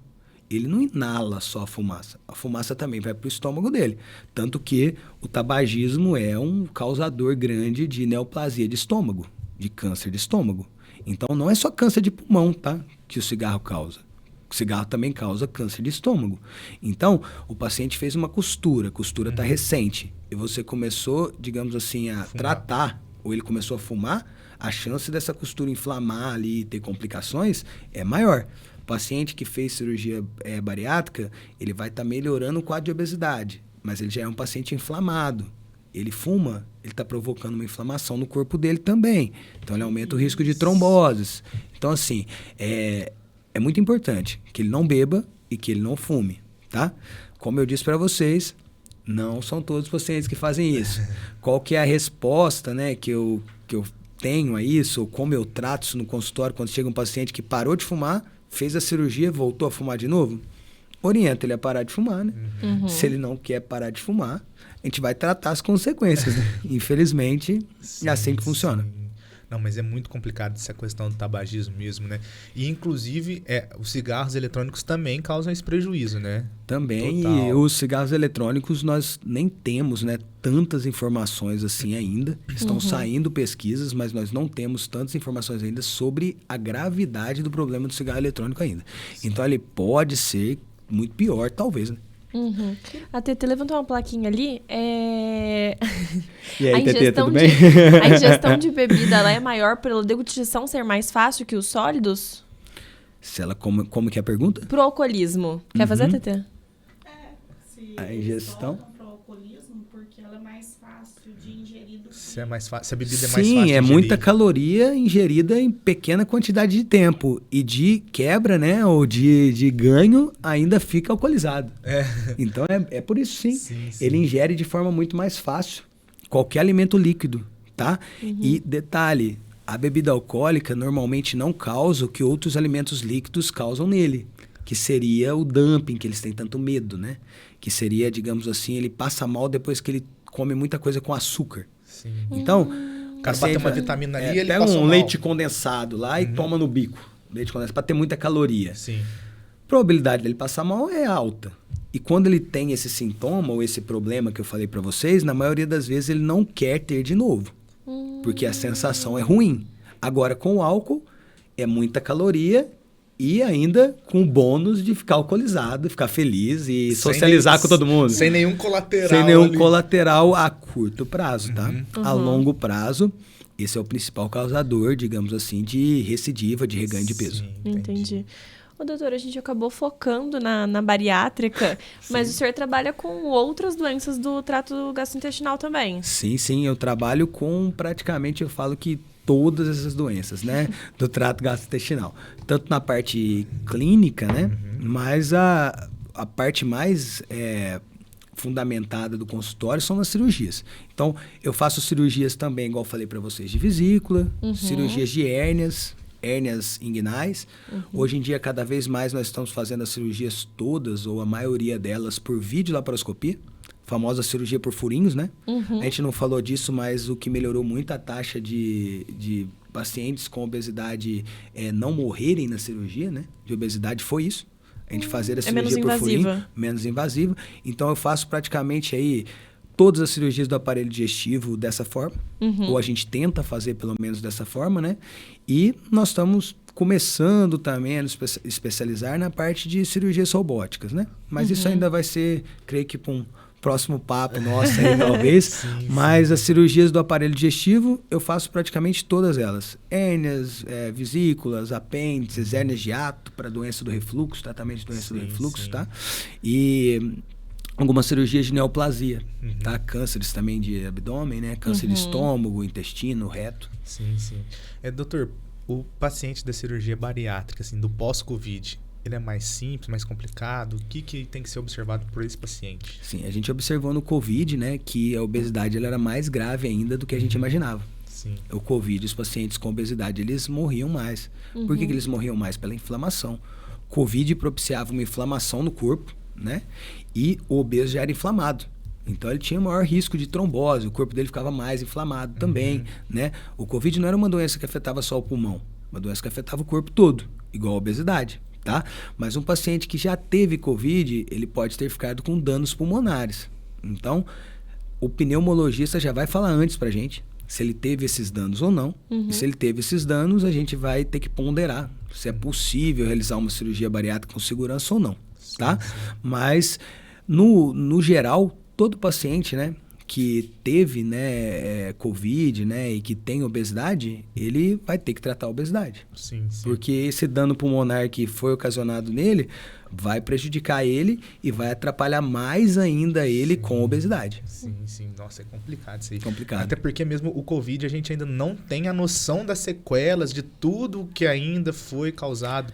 Ele não inala só a fumaça. A fumaça também vai pro estômago dele. Tanto que o tabagismo é um causador grande de neoplasia de estômago, de câncer de estômago. Então, não é só câncer de pulmão, tá? Que o cigarro causa. O cigarro também causa câncer de estômago. Então, o paciente fez uma costura. A costura está recente. E você começou, digamos assim, a tratar, ou ele começou a fumar, a chance dessa costura inflamar ali e ter complicações é maior. O paciente que fez cirurgia bariátrica, ele vai estar melhorando o quadro de obesidade. Mas ele já é um paciente inflamado. Ele fuma, ele está provocando uma inflamação no corpo dele também. Então, ele aumenta o risco de tromboses. Então, assim, é muito importante que ele não beba e que ele não fume, tá? Como eu disse para vocês, não são todos os pacientes que fazem isso. Qual que é a resposta, né, que eu tenho a isso, ou como eu trato isso no consultório quando chega um paciente que parou de fumar, fez a cirurgia, voltou a fumar de novo? Orienta ele a parar de fumar, né? Se ele não quer parar de fumar, a gente vai tratar as consequências, né? Infelizmente, é assim que funciona. Não, mas é muito complicado essa questão do tabagismo mesmo, né? E, inclusive, os cigarros eletrônicos também causam esse prejuízo, né? Também, Total. E os cigarros eletrônicos nós nem temos, né, tantas informações assim ainda. Estão saindo pesquisas, mas nós não temos tantas informações ainda sobre a gravidade do problema do cigarro eletrônico ainda. Então, ele pode ser muito pior, talvez, né? A TT levantou uma plaquinha ali. E aí, TT, tudo bem? A ingestão de bebida ela é maior pela deglutição ser mais fácil que os sólidos? Se ela como que é a pergunta? Pro alcoolismo. Quer fazer, TT? A ingestão? Pro alcoolismo, porque ela é mais fácil de ingerir do que... Se a bebida é mais fácil de Sim, é ingerir. muita caloria ingerida em pequena quantidade de tempo. E de quebra, né, ou de ganho, ainda fica alcoolizado. Então, é por isso, sim. Sim. Ele ingere de forma muito mais fácil qualquer alimento líquido, tá? E detalhe, a bebida alcoólica normalmente não causa o que outros alimentos líquidos causam nele, que seria o dumping, que eles têm tanto medo, né? Que seria, digamos assim, ele passa mal depois que ele come muita coisa com açúcar. Sim. Então, O cara bateu uma vitamina ali, ele pega passou um mal. leite condensado lá e toma no bico. Leite condensado para ter muita caloria. Sim. A probabilidade dele passar mal é alta. E quando ele tem esse sintoma ou esse problema que eu falei para vocês, na maioria das vezes ele não quer ter de novo. Porque a sensação é ruim. Agora, com o álcool, é muita caloria e ainda com o bônus de ficar alcoolizado, ficar feliz e socializar com todo mundo. Sem nenhum colateral. Sem nenhum ali. colateral a curto prazo, tá? A longo prazo, Esse é o principal causador, digamos assim, de recidiva, de reganho de peso. Sim, Entendi. Ô, doutor, a gente acabou focando na bariátrica, mas o senhor trabalha com outras doenças do trato gastrointestinal também. Sim, eu trabalho com praticamente, eu falo que todas essas doenças, né, do trato gastrointestinal. Tanto na parte clínica, né, mas a parte mais fundamentada do consultório são as cirurgias. Então, eu faço cirurgias também, igual eu falei para vocês, de vesícula, cirurgias de hérnias inguinais. Hoje em dia, cada vez mais, nós estamos fazendo as cirurgias todas, ou a maioria delas, por videolaparoscopia, famosa cirurgia por furinhos, né? A gente não falou disso, mas o que melhorou muito a taxa de pacientes com obesidade não morrerem na cirurgia, né? De obesidade foi isso. A gente fazer a cirurgia por furinho, menos invasiva. Então, eu faço praticamente aí todas as cirurgias do aparelho digestivo dessa forma, ou a gente tenta fazer pelo menos dessa forma, né? E nós estamos começando também a nos especializar na parte de cirurgias robóticas, né? Mas isso ainda vai ser, creio que para um próximo papo nosso aí, talvez. Mas as cirurgias do aparelho digestivo, eu faço praticamente todas elas. Hérnias, vesículas, apêndices, hérnias de hiato para doença do refluxo, tratamento de doença do refluxo, tá? E algumas cirurgias de neoplasia, tá? Cânceres também de abdômen, né? Câncer de estômago, intestino, reto. Sim. Doutor, o paciente da cirurgia bariátrica, assim, do pós-Covid, ele é mais simples, mais complicado? O que tem que ser observado por esse paciente? Sim, a gente observou no Covid, né, que a obesidade ela era mais grave ainda do que a gente imaginava. Sim. O Covid, os pacientes com obesidade, eles morriam mais. Por que eles morriam mais? Pela inflamação. Covid propiciava uma inflamação no corpo, né? E o obeso já era inflamado. Então, ele tinha maior risco de trombose, o corpo dele ficava mais inflamado também, né? O Covid não era uma doença que afetava só o pulmão, uma doença que afetava o corpo todo, igual a obesidade, tá? Mas um paciente que já teve Covid, ele pode ter ficado com danos pulmonares. Então, o pneumologista já vai falar antes pra gente se ele teve esses danos ou não. E se ele teve esses danos, a gente vai ter que ponderar se é possível realizar uma cirurgia bariátrica com segurança ou não, tá? Mas, no geral, todo paciente, né, que teve, né, Covid, né, e que tem obesidade, ele vai ter que tratar a obesidade. Sim. Porque esse dano pulmonar que foi ocasionado nele vai prejudicar ele e vai atrapalhar mais ainda ele com obesidade. Sim. Nossa, é complicado isso aí. Complicado. Até porque mesmo o Covid, a gente ainda não tem a noção das sequelas de tudo que ainda foi causado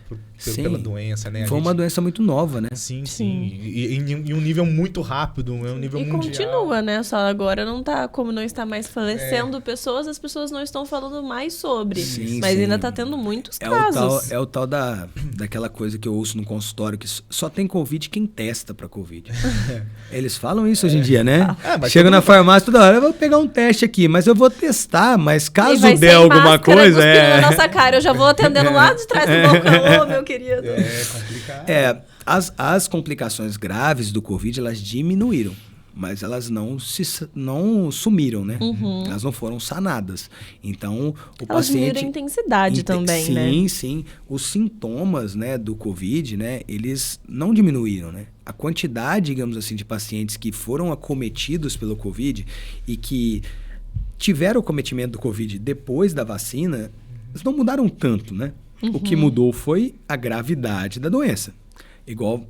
pela doença, né? Foi uma doença muito nova, né? Sim. E em um nível muito rápido, é um nível mundial. E continua, né? Só agora não tá, como não está mais falecendo pessoas, as pessoas não estão falando mais sobre. Sim, mas sim. ainda tá tendo muitos casos. É o tal daquela coisa que eu ouço no consultório, que só tem Covid quem testa pra Covid. Eles falam isso hoje em dia, né? Chega na farmácia toda hora, eu vou pegar um teste aqui, mas eu vou testar, mas caso der alguma coisa... na nossa cara, eu já vou atendendo lá de trás do balcão, meu querido. É complicado. As complicações graves do Covid, elas diminuíram, mas elas não sumiram, né? Elas não foram sanadas. Então, o elas paciente... diminuíram a intensidade também, né? Sim. Os sintomas, né, do Covid, né, eles não diminuíram, né? A quantidade, digamos assim, de pacientes que foram acometidos pelo Covid e que tiveram o acometimento do Covid depois da vacina, eles não mudaram tanto, né? O que mudou foi a gravidade da doença. Igual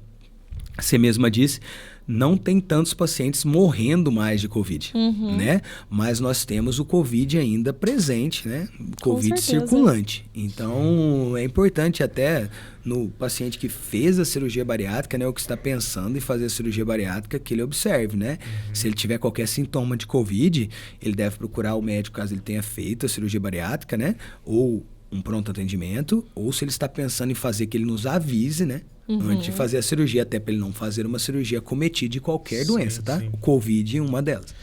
você mesma disse, não tem tantos pacientes morrendo mais de Covid, né? Mas nós temos o Covid ainda presente, né? O Covid circulante. Então, é importante até no paciente que fez a cirurgia bariátrica, né? Ou que está pensando em fazer a cirurgia bariátrica, que ele observe, né? Se ele tiver qualquer sintoma de Covid, ele deve procurar o médico caso ele tenha feito a cirurgia bariátrica, né? Ou um pronto atendimento, ou se ele está pensando em fazer, que ele nos avise, né? Antes de fazer a cirurgia, até para ele não fazer uma cirurgia cometida de qualquer doença, tá? O Covid é uma delas.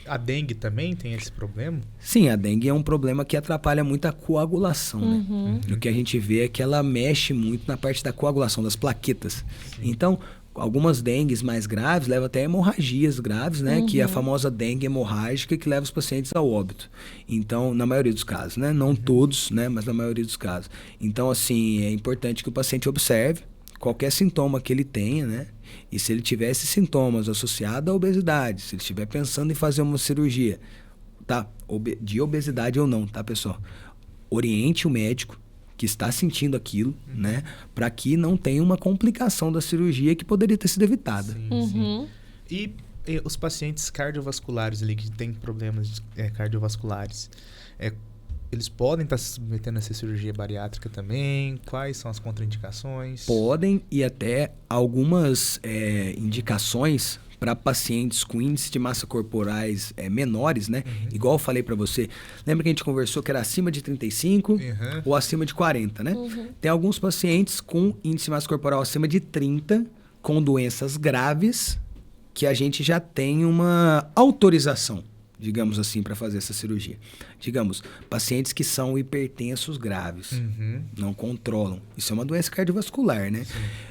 A dengue também tem esse problema? Sim, a dengue é um problema que atrapalha muito a coagulação, né? O que a gente vê é que ela mexe muito na parte da coagulação, das plaquetas. Então, algumas dengues mais graves levam até hemorragias graves, né? Que é a famosa dengue hemorrágica que leva os pacientes ao óbito. Então, na maioria dos casos, né? Não todos, né? Mas na maioria dos casos. Então, assim, é importante que o paciente observe qualquer sintoma que ele tenha, né? E se ele tiver esses sintomas associados à obesidade, se ele estiver pensando em fazer uma cirurgia, tá? De obesidade ou não, tá, pessoal? Oriente o médico que está sentindo aquilo, né? Para que não tenha uma complicação da cirurgia que poderia ter sido evitada. Uhum. E os pacientes cardiovasculares ali, que têm problemas cardiovasculares, eles podem estar se submetendo a essa cirurgia bariátrica também? Quais são as contraindicações? Podem, e até algumas indicações para pacientes com índice de massa corporais menores, né? Igual eu falei para você. Lembra que a gente conversou que era acima de 35 ou acima de 40, né? Tem alguns pacientes com índice de massa corporal acima de 30, com doenças graves, que a gente já tem uma autorização, digamos assim, para fazer essa cirurgia. Digamos, pacientes que são hipertensos graves, não controlam. Isso é uma doença cardiovascular, né?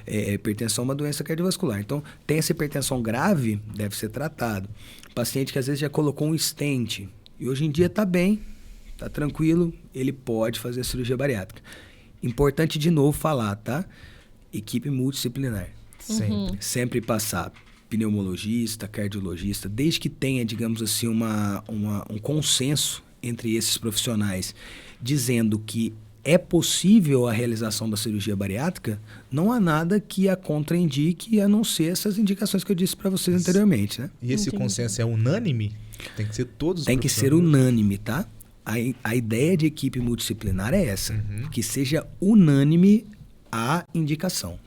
Hipertensão é uma doença cardiovascular. Então, tem essa hipertensão grave, deve ser tratado. Paciente que às vezes já colocou um stent e hoje em dia está bem, está tranquilo, ele pode fazer a cirurgia bariátrica. Importante de novo falar, tá? Equipe multidisciplinar. Sempre passar pneumologista, cardiologista, desde que tenha, digamos assim, um consenso entre esses profissionais dizendo que é possível a realização da cirurgia bariátrica, não há nada que a contraindique a não ser essas indicações que eu disse para vocês anteriormente, né? E esse consenso é unânime? Tem que ser todos os Tem que ser unânime, tá? A ideia de equipe multidisciplinar é essa, que seja unânime a indicação.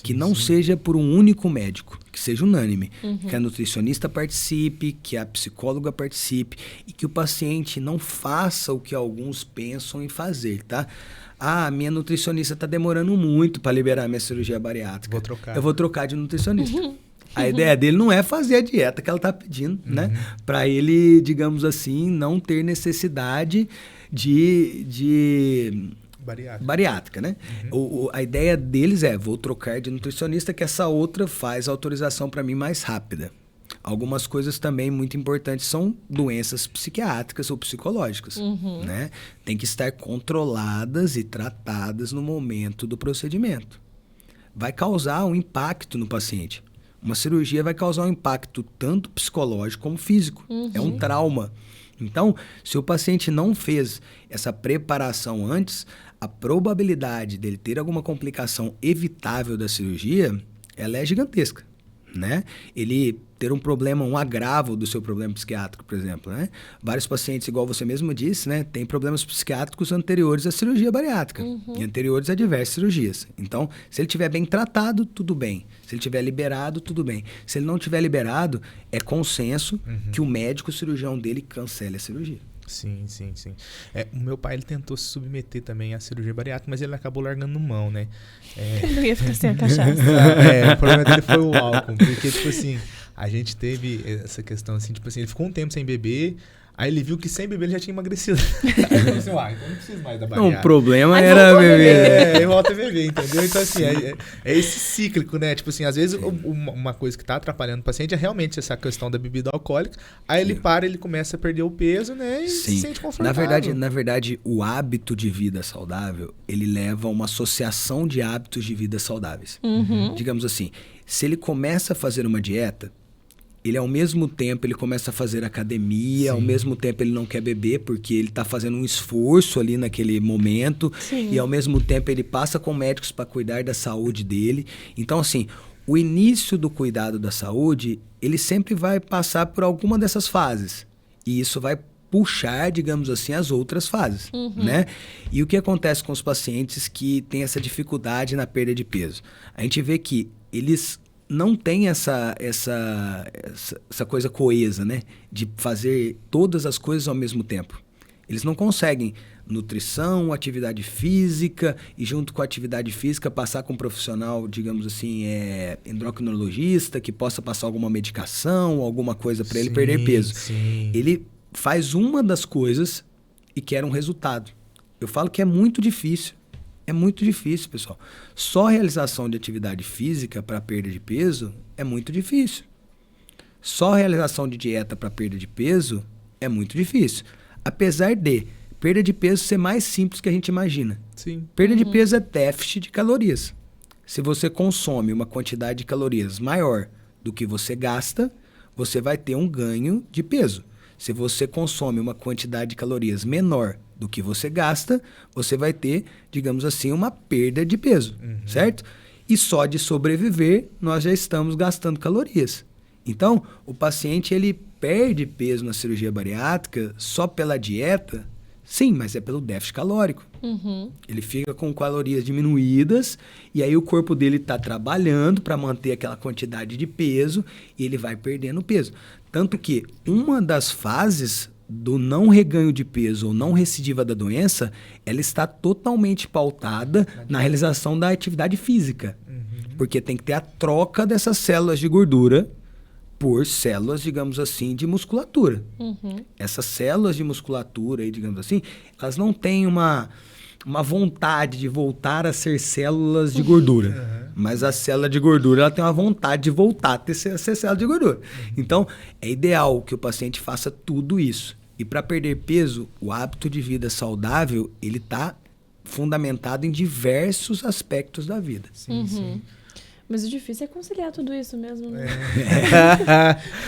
Que não seja por um único médico, que seja unânime. Que a nutricionista participe, que a psicóloga participe e que o paciente não faça o que alguns pensam em fazer, tá? Ah, minha nutricionista está demorando muito para liberar minha cirurgia bariátrica. Vou trocar. Eu vou trocar de nutricionista. A ideia dele não é fazer a dieta que ela está pedindo, né? Para ele, digamos assim, não ter necessidade de bariátrica, né? A ideia deles vou trocar de nutricionista, que essa outra faz a autorização para mim mais rápida. Algumas coisas também muito importantes são doenças psiquiátricas ou psicológicas, né? Tem que estar controladas e tratadas no momento do procedimento. Vai causar um impacto no paciente. Uma cirurgia vai causar um impacto tanto psicológico como físico. É um trauma. Então, se o paciente não fez essa preparação antes, a probabilidade dele ter alguma complicação evitável da cirurgia, ela é gigantesca, né? Ele ter um problema, um agravo do seu problema psiquiátrico, por exemplo, né? Vários pacientes, igual você mesmo disse, né, têm problemas psiquiátricos anteriores à cirurgia bariátrica e anteriores a diversas cirurgias. Então, se ele estiver bem tratado, tudo bem. Se ele estiver liberado, tudo bem. Se ele não estiver liberado, é consenso que o médico cirurgião dele cancele a cirurgia. Sim. O meu pai, ele tentou se submeter também à cirurgia bariátrica, mas ele acabou largando mão, né? Ele não ia ficar sem a cachaça. O problema dele foi o álcool, porque, tipo assim, a gente teve essa questão, assim, tipo assim, ele ficou um tempo sem beber, aí ele viu que sem beber ele já tinha emagrecido. Aí ele disse, então não preciso mais da bariátrica. Não, o problema era beber. Ele volta a beber, entendeu? Então, assim, é esse cíclico, né? Tipo assim, às vezes uma coisa que tá atrapalhando o paciente é realmente essa questão da bebida alcoólica, aí ele ele começa a perder o peso, né? E se sente confortável. Na verdade, o hábito de vida saudável, ele leva a uma associação de hábitos de vida saudáveis. Digamos assim, se ele começa a fazer uma dieta, ele ao mesmo tempo ele começa a fazer academia, ao mesmo tempo ele não quer beber porque ele está fazendo um esforço ali naquele momento e ao mesmo tempo ele passa com médicos para cuidar da saúde dele. Então assim, o início do cuidado da saúde, ele sempre vai passar por alguma dessas fases e isso vai puxar, digamos assim, as outras fases, né? E o que acontece com os pacientes que têm essa dificuldade na perda de peso? A gente vê que eles não tem essa coisa coesa, né? De fazer todas as coisas ao mesmo tempo. Eles não conseguem nutrição, atividade física e junto com a atividade física passar com um profissional, digamos assim, endocrinologista, que possa passar alguma medicação, alguma coisa para ele perder peso. Ele faz uma das coisas e quer um resultado. Eu falo que é muito difícil. É muito difícil, pessoal. Só a realização de atividade física para perda de peso é muito difícil. Só a realização de dieta para perda de peso é muito difícil. Apesar de perda de peso ser mais simples que a gente imagina. Perda de peso é déficit de calorias. Se você consome uma quantidade de calorias maior do que você gasta, você vai ter um ganho de peso. Se você consome uma quantidade de calorias menor do que você gasta, você vai ter, digamos assim, uma perda de peso, certo? E só de sobreviver, nós já estamos gastando calorias. Então, o paciente ele perde peso na cirurgia bariátrica só pela dieta? Sim, mas é pelo déficit calórico. Ele fica com calorias diminuídas e aí o corpo dele está trabalhando para manter aquela quantidade de peso e ele vai perdendo peso. Tanto que uma das fases do não reganho de peso ou não recidiva da doença, ela está totalmente pautada na realização da atividade física. Porque tem que ter a troca dessas células de gordura por células, digamos assim, de musculatura. Essas células de musculatura, aí, digamos assim, elas não têm uma vontade de voltar a ser células de gordura. Mas a célula de gordura ela tem uma vontade de voltar a ser célula de gordura. Então, é ideal que o paciente faça tudo isso. E para perder peso, o hábito de vida saudável, ele está fundamentado em diversos aspectos da vida. Sim. Mas o difícil é conciliar tudo isso mesmo, né?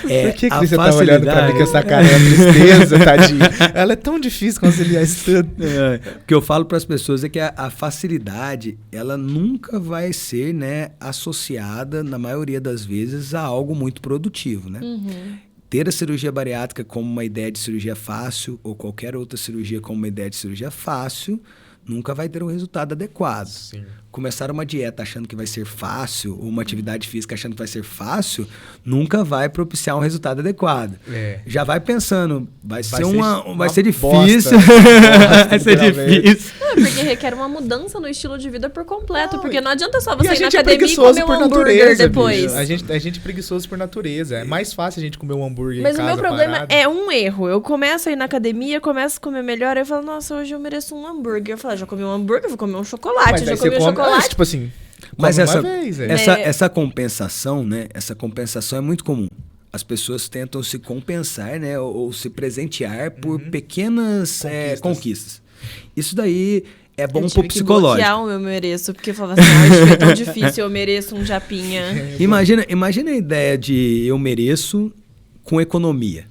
Por que você tá olhando pra mim com essa cara de tristeza, tadinho? Ela é tão difícil conciliar isso tudo. O que eu falo para as pessoas é que a facilidade, ela nunca vai ser, né, associada, na maioria das vezes, a algo muito produtivo, né? Ter a cirurgia bariátrica como uma ideia de cirurgia fácil ou qualquer outra cirurgia como uma ideia de cirurgia fácil nunca vai ter um resultado adequado. Sim. Começar uma dieta achando que vai ser fácil, ou uma atividade física achando que vai ser fácil, nunca vai propiciar um resultado adequado. Já vai pensando, vai ser difícil. Vai ser difícil. Não, porque requer uma mudança no estilo de vida por completo. Porque não adianta só você ir na é academia e comer um hambúrguer depois. A gente é preguiçoso por natureza. É mais fácil a gente comer um hambúrguer Mas em casa o meu problema parado. é um erro. Eu começo a ir na academia, começo a comer melhor, eu falo, nossa, hoje eu mereço um hambúrguer. Eu falo, já comi um hambúrguer, vou comer um chocolate. Mas Já daí comi um você come, chocolate. tipo assim, Mas come essa, uma vez, essa compensação, né? Essa compensação é muito comum. As pessoas tentam se compensar, né? Ou se presentear por pequenas conquistas. Isso daí é bom pro psicológico. Eu o meu mereço, porque eu falava assim, hoje foi tão difícil, eu mereço um japinha. Imagina a ideia de eu mereço com economia.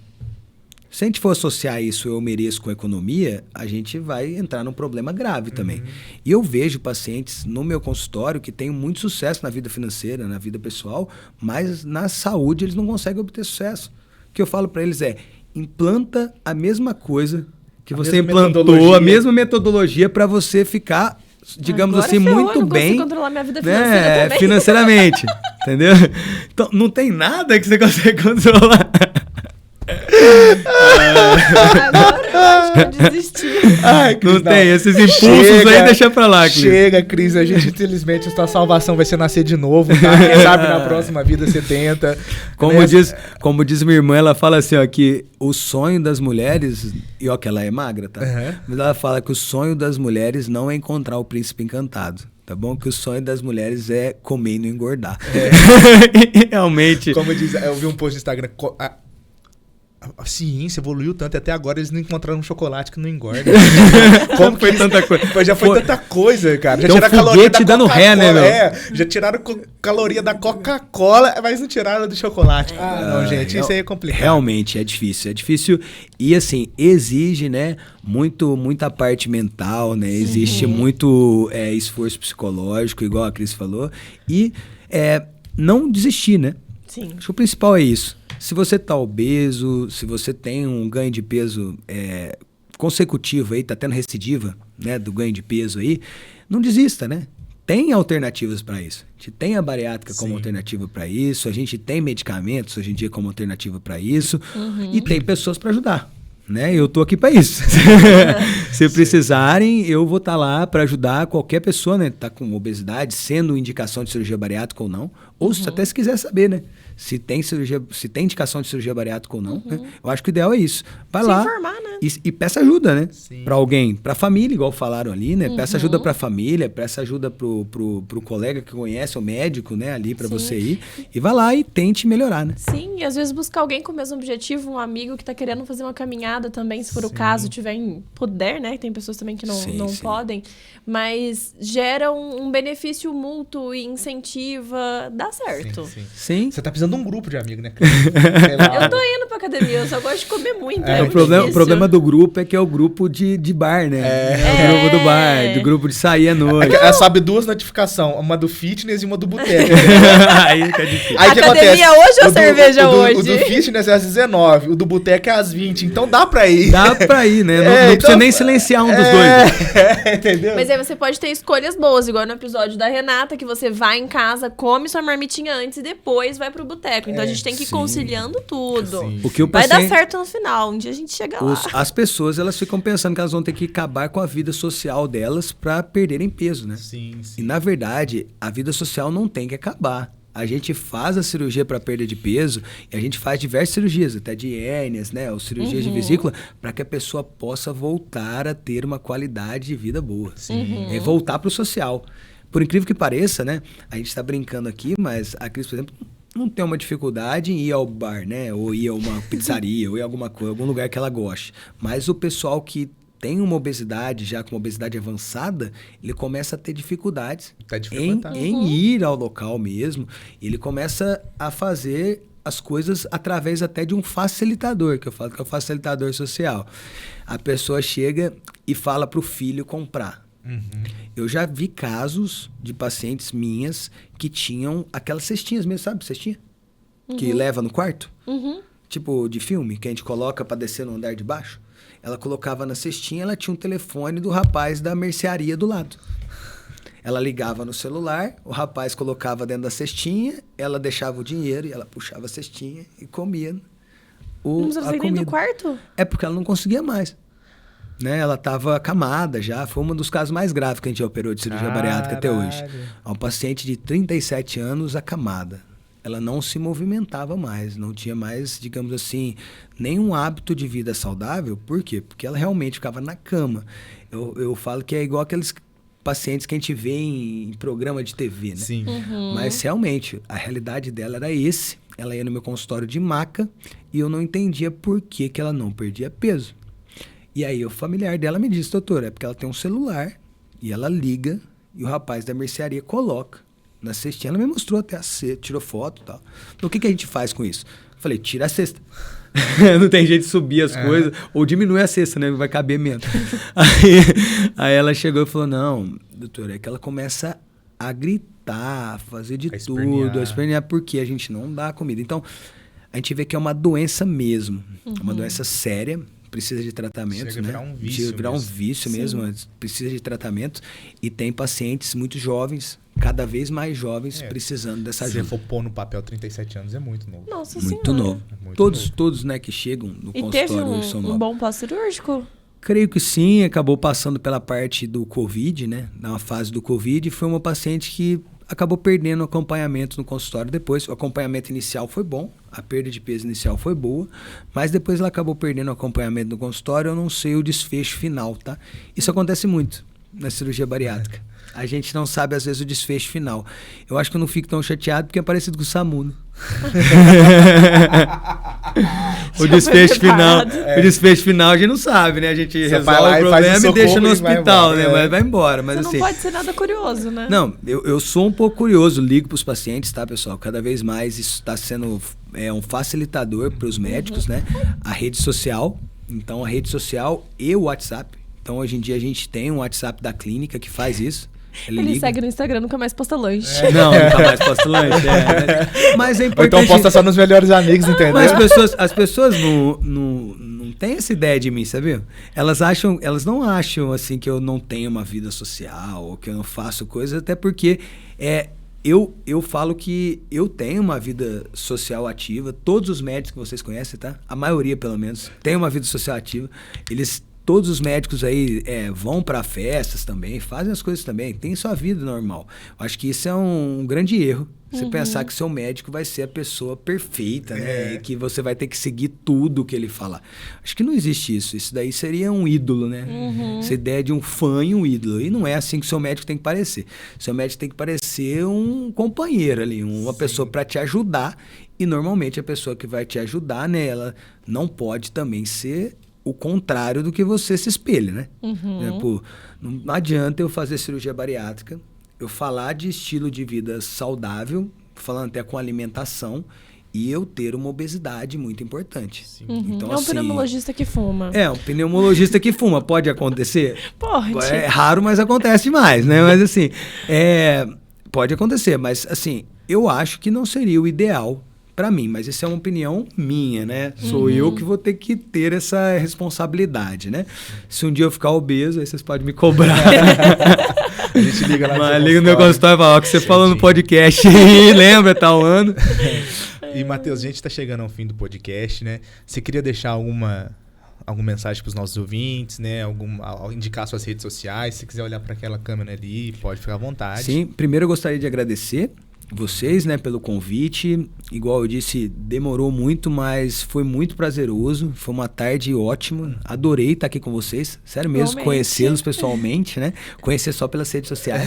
Se a gente for associar isso eu mereço com economia, a gente vai entrar num problema grave também. E eu vejo pacientes no meu consultório que têm muito sucesso na vida financeira, na vida pessoal, mas na saúde eles não conseguem obter sucesso. O que eu falo para eles é, implanta a mesma coisa que você implantou, a mesma metodologia para você ficar, digamos agora assim, ferrou, muito eu não bem, consigo controlar minha vida financeira também. financeiramente, entendeu? Então, não tem nada que você consegue controlar. Agora eu acho que eu desisti. Ai, Cris, não tem, esses impulsos aí deixa pra lá, Cris. Chega, Cris, a gente infelizmente a sua salvação vai ser nascer de novo, tá? Quem sabe na próxima vida você tenta. Como diz minha irmã, ela fala assim, ó, que o sonho das mulheres, e ó que ela é magra, tá? Mas ela fala que o sonho das mulheres não é encontrar o príncipe encantado. Tá bom? Que o sonho das mulheres é comer e não engordar. Realmente. Como diz, eu vi um post no Instagram, a ciência evoluiu tanto e até agora eles não encontraram um chocolate que não engorda. Como foi tanta coisa? Já foi tanta coisa, cara. Já tem tiraram um a caloria da dando ré, né, meu? Já tiraram caloria da Coca-Cola, mas não tiraram do chocolate. Não, gente, isso aí é complicado. Realmente, é difícil. É difícil e, assim, exige, né, muita parte mental, né? Existe muito esforço psicológico, igual a Cris falou. E não desistir, né? Sim. Acho que o principal é isso. Se você tá obeso, se você tem um ganho de peso consecutivo aí, tá tendo recidiva, né, do ganho de peso aí, não desista, né? Tem alternativas para isso. A gente tem a bariátrica como alternativa para isso, a gente tem medicamentos hoje em dia como alternativa para isso, e tem pessoas para ajudar. Né? Eu tô aqui para isso. Se precisarem, eu vou estar lá para ajudar qualquer pessoa, né? Tá com obesidade, sendo indicação de cirurgia bariátrica ou não, ou até se quiser saber, né? Se tem indicação de cirurgia bariátrica ou não. Né? Eu acho que o ideal é isso. Vai lá informar, né? e peça ajuda, né? Para alguém, para a família, igual falaram ali, né? Peça ajuda para a família, peça ajuda pro colega que conhece, o médico, né? Ali para você ir. E vai lá e tente melhorar, né? Sim, e às vezes buscar alguém com o mesmo objetivo, um amigo que tá querendo fazer uma caminhada também, se for o caso, puder, né? Tem pessoas também que não podem. Mas gera um benefício mútuo e incentiva, dá certo. Sim. Você tá precisando precisa de um grupo de amigos, né? Sei lá. Eu tô indo pra academia, eu só gosto de comer muito. É, muito o difícil. problema do grupo é que é o grupo de bar, né? É o grupo do bar, do grupo de sair à noite. Sabe 2 notificações, uma do fitness e uma do boteco. Aí que é difícil. Aí o que Academia acontece? hoje ou cerveja hoje? O do fitness é às 19, o do boteco é às 20, então dá pra ir. Dá pra ir, né? Não, É, não então- precisa nem silenciar um dos dois. Entendeu? Mas aí você pode ter escolhas boas, igual no episódio da Renata, que você vai em casa, come sua marmitinha antes e depois vai pro boteco. Então a gente tem que ir sim. conciliando tudo. Sim. O que o Vai dar paciente... certo no final, um dia a gente chega lá. As pessoas, elas ficam pensando que elas vão ter que acabar com a vida social delas pra perderem peso, né? Sim, E sim. na verdade, a vida social não tem que acabar. A gente faz a cirurgia para perda de peso e a gente faz diversas cirurgias, até de hérnias, né, ou cirurgias de vesícula, para que a pessoa possa voltar a ter uma qualidade de vida boa. É voltar para o social. Por incrível que pareça, né, a gente está brincando aqui, mas a Cris, por exemplo, não tem uma dificuldade em ir ao bar, né, ou ir a uma pizzaria, ou ir a algum lugar que ela goste. Mas o pessoal que tem uma obesidade, já com uma obesidade avançada, ele começa a ter dificuldades Tá de frequentar. em ir ao local mesmo. Ele começa a fazer as coisas através até de um facilitador, que eu falo que é o facilitador social. A pessoa chega e fala para o filho comprar. Eu já vi casos de pacientes minhas que tinham aquelas cestinhas mesmo, sabe? Cestinha? Que leva no quarto. Tipo de filme, que a gente coloca para descer no andar de baixo. Ela colocava na cestinha, ela tinha um telefone do rapaz da mercearia do lado. Ela ligava no celular, o rapaz colocava dentro da cestinha, ela deixava o dinheiro e ela puxava a cestinha e comia Não precisa a sair nem comida. do quarto? É porque ela não conseguia mais. Né? Ela estava acamada já. Foi um dos casos mais graves que a gente já operou de cirurgia bariátrica até hoje. Caralho. É uma paciente de 37 anos acamada. Ela não se movimentava mais, não tinha mais, digamos assim, nenhum hábito de vida saudável. Por quê? Porque ela realmente ficava na cama. Eu falo que é igual aqueles pacientes que a gente vê em programa de TV, né? Sim. Mas realmente, a realidade dela era esse. Ela ia no meu consultório de maca e eu não entendia por que ela não perdia peso. E aí o familiar dela me disse, doutora, é porque ela tem um celular e ela liga e o rapaz da mercearia coloca na cestinha. Ela me mostrou até a cesta, tirou foto e tal. Então, o que a gente faz com isso? Eu falei, tira a cesta. Não tem jeito de subir as coisas, ou diminui a cesta, né? Vai caber menos. aí ela chegou e falou, não, doutora, é que ela começa a gritar, a fazer de tudo, a espernear, porque a gente não dá comida. Então, a gente vê que é uma doença mesmo, é uma doença séria, precisa de tratamento, Chega a né? virar um vício Chega a virar um mesmo. vício mesmo, precisa de tratamento. E tem pacientes muito jovens, cada vez mais jovens, precisando dessa Se você ajuda. for pôr no papel 37 anos, é muito novo. Nossa Muito senhora. novo. Muito Todos, né, que chegam no E teve consultório hoje são um novos. bom pós-cirúrgico? Creio que sim, acabou passando pela parte do Covid, né? Na fase do Covid, foi uma paciente que acabou perdendo o acompanhamento no consultório depois. O acompanhamento inicial foi bom, a perda de peso inicial foi boa, mas depois ela acabou perdendo o acompanhamento no consultório, eu não sei o desfecho final, tá? Isso acontece muito na cirurgia bariátrica. A gente não sabe, às vezes, o desfecho final. Eu acho que eu não fico tão chateado porque é parecido com o SAMU, né? O desfecho final, o desfecho final a gente não sabe, né? A gente Você vai resolve lá o e faz problema o e deixa no socorro e vai hospital, embora, né? Mas vai embora, mas Você assim... não pode ser nada curioso, né? Não, eu sou um pouco curioso, ligo para os pacientes, tá, pessoal? Cada vez mais isso está sendo um facilitador para os médicos, né? A rede social, então a rede social e o WhatsApp. Então hoje em dia a gente tem um WhatsApp da clínica que faz isso. Ele segue no Instagram, nunca mais posta lanche. Não, nunca mais posta lanche. Mas é Ou importante. então posta só nos melhores amigos, entendeu? Mas as pessoas não têm essa ideia de mim, sabia? Elas não acham assim que eu não tenho uma vida social ou que eu não faço coisas, até porque eu falo que eu tenho uma vida social ativa. Todos os médicos que vocês conhecem, tá? A maioria, pelo menos, tem uma vida social ativa. Todos os médicos aí vão para festas também, fazem as coisas também, tem sua vida normal. Eu acho que isso é um grande erro. Você pensar que seu médico vai ser a pessoa perfeita, né? E que você vai ter que seguir tudo que ele falar. Acho que não existe isso. Isso daí seria um ídolo, né? Essa ideia de um fã e um ídolo. E não é assim que seu médico tem que parecer. Seu médico tem que parecer um companheiro ali, uma pessoa para te ajudar. E normalmente a pessoa que vai te ajudar, né? Ela não pode também ser o contrário do que você se espelha, né? Não adianta eu fazer cirurgia bariátrica, eu falar de estilo de vida saudável, falando até com alimentação, e eu ter uma obesidade muito importante. Então, É um pneumologista que fuma. É, um pneumologista que fuma. Pode acontecer? Pode. É raro, mas acontece demais, né? Mas assim, pode acontecer. Mas assim, eu acho que não seria o ideal para mim. Mas isso é uma opinião minha, né? Sou eu que vou ter que ter essa responsabilidade, né? Se um dia eu ficar obeso, aí vocês podem me cobrar. A gente liga lá Mas liga no meu consultório e fala, ó, que você falou no podcast aí, lembra, tal ano. E, Matheus, a gente tá chegando ao fim do podcast, né? Você queria deixar alguma mensagem para os nossos ouvintes, né? Indicar suas redes sociais. Se quiser olhar para aquela câmera ali, pode ficar à vontade. Sim, primeiro eu gostaria de agradecer vocês, né, pelo convite. Igual eu disse, demorou muito, mas foi muito prazeroso. Foi uma tarde ótima. Adorei estar aqui com vocês. Sério mesmo, Realmente. conhecê-los pessoalmente, né? Conhecer só pelas redes sociais.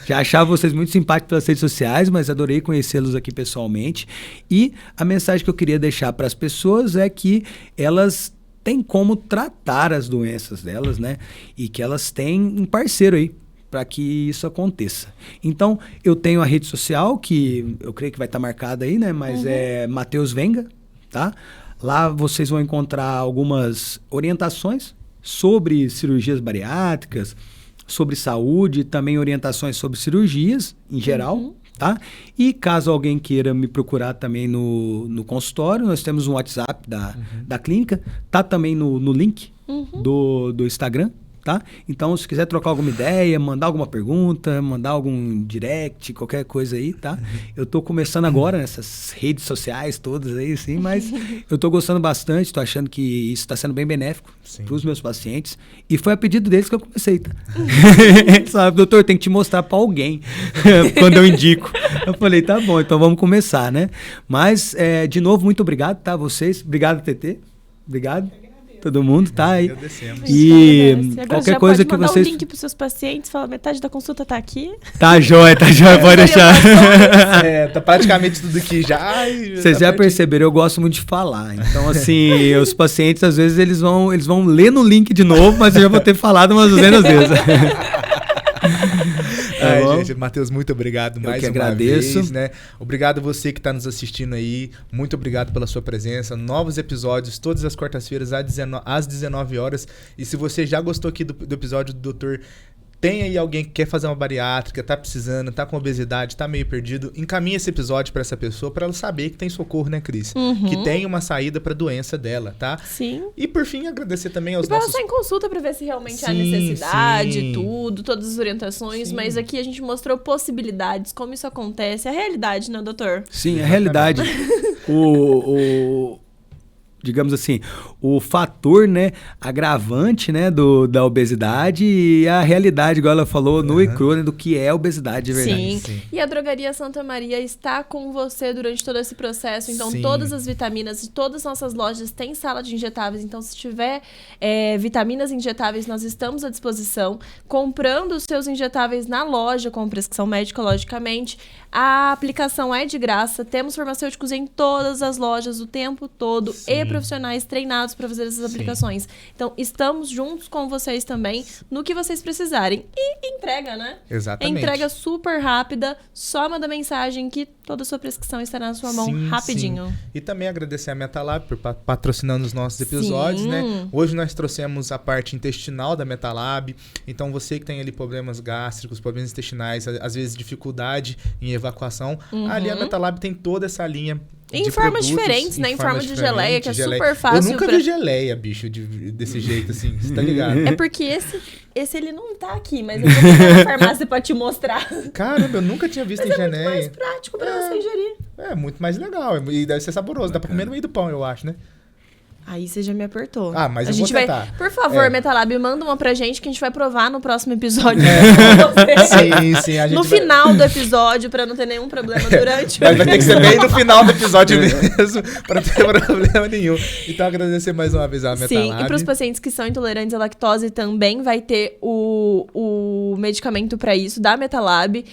Já achava vocês muito simpáticos pelas redes sociais, mas adorei conhecê-los aqui pessoalmente. E a mensagem que eu queria deixar para as pessoas é que elas têm como tratar as doenças delas, né? E que elas têm um parceiro aí para que isso aconteça. Então, eu tenho a rede social, que eu creio que vai estar marcada aí, né? Mas é Matheus Venga, tá? Lá vocês vão encontrar algumas orientações sobre cirurgias bariátricas, sobre saúde, também orientações sobre cirurgias em geral, tá? E caso alguém queira me procurar também no consultório, nós temos um WhatsApp da clínica, tá também no link do Instagram. Tá? Então, se quiser trocar alguma ideia, mandar alguma pergunta, mandar algum direct, qualquer coisa aí, tá? Eu tô começando agora nessas redes sociais todas aí, assim, mas eu tô gostando bastante, tô achando que isso está sendo bem benéfico para os meus pacientes. E foi a pedido deles que eu comecei, tá? Sabe, doutor, tem que te mostrar para alguém quando eu indico. Eu falei, tá bom, então vamos começar, né? Mas, de novo, muito obrigado, tá? Vocês. Obrigado, TT. Obrigado. Todo mundo, tá aí. Agradecemos. E Agora qualquer já coisa pode que mandar vocês... um link pros seus pacientes, fala, metade da consulta tá aqui. Tá jóia, pode deixar. Tá praticamente tudo aqui já. Ai, Vocês já perceberam, eu gosto muito de falar. Então, assim, os pacientes, às vezes, eles vão ler no link de novo, mas eu já vou ter falado umas 200 vezes. Ai, bom? gente, Matheus, muito obrigado mais que uma agradeço. vez, né? Obrigado você que está nos assistindo aí. Muito obrigado pela sua presença. Novos episódios todas as quartas-feiras às 19 horas. E se você já gostou aqui do episódio do Doutor, tem aí alguém que quer fazer uma bariátrica, tá precisando, tá com obesidade, tá meio perdido, encaminha esse episódio para essa pessoa para ela saber que tem socorro, né, Cris? Que tem uma saída para doença dela, tá? Sim. E por fim, agradecer também aos E pra nossos... ela só em consulta pra ver se realmente há Sim, necessidade, sim. tudo, todas as orientações. Sim. Mas aqui a gente mostrou possibilidades, como isso acontece, a realidade, né, doutor? Sim, a realidade. Digamos assim, o fator, né, agravante, né, da obesidade e a realidade, igual ela falou, nua e crua, né, do que é a obesidade de verdade. Sim. E a Drogaria Santa Maria está com você durante todo esse processo. Então, Sim. todas as vitaminas de todas as nossas lojas têm sala de injetáveis. Então, se tiver vitaminas injetáveis, nós estamos à disposição. Comprando os seus injetáveis na loja, com prescrição médica, logicamente. A aplicação é de graça. Temos farmacêuticos em todas as lojas o tempo todo. Sim. E profissionais treinados para fazer essas aplicações. Então, estamos juntos com vocês também no que vocês precisarem. E entrega, né? Exatamente. Entrega super rápida, só manda mensagem que toda a sua prescrição estará na sua mão Sim, rapidinho. sim. E também agradecer a Metalab por patrocinando os nossos episódios, Sim. né? Hoje nós trouxemos a parte intestinal da Metalab. Então você que tem ali problemas gástricos, problemas intestinais, às vezes dificuldade em evacuação, ali a Metalab tem toda essa linha Em de formas produtos, diferentes, né? Em forma de diferentes, geleia, que é geleia. super fácil. Eu nunca vi geleia, bicho, desse jeito assim, você tá ligado? É porque esse ele não tá aqui, mas eu vou pegar na farmácia pra te mostrar. Caramba, eu nunca tinha visto Mas em é muito mais geleia. prático pra você ingerir. É muito mais legal e deve ser saboroso. Dá pra comer no meio do pão, eu acho, né? Aí você já me apertou. Ah, mas a eu gente vou tentar. vai, por favor, É. Metalab, manda uma pra gente que a gente vai provar no próximo episódio. Sim, a gente No vai... final do episódio, pra não ter nenhum problema durante o Mas vai ter que ser bem no final do episódio mesmo, pra não ter problema nenhum. Então, agradecer mais uma vez a Metalab. Sim, e para os pacientes que são intolerantes à lactose também vai ter o medicamento para isso, da Metalab.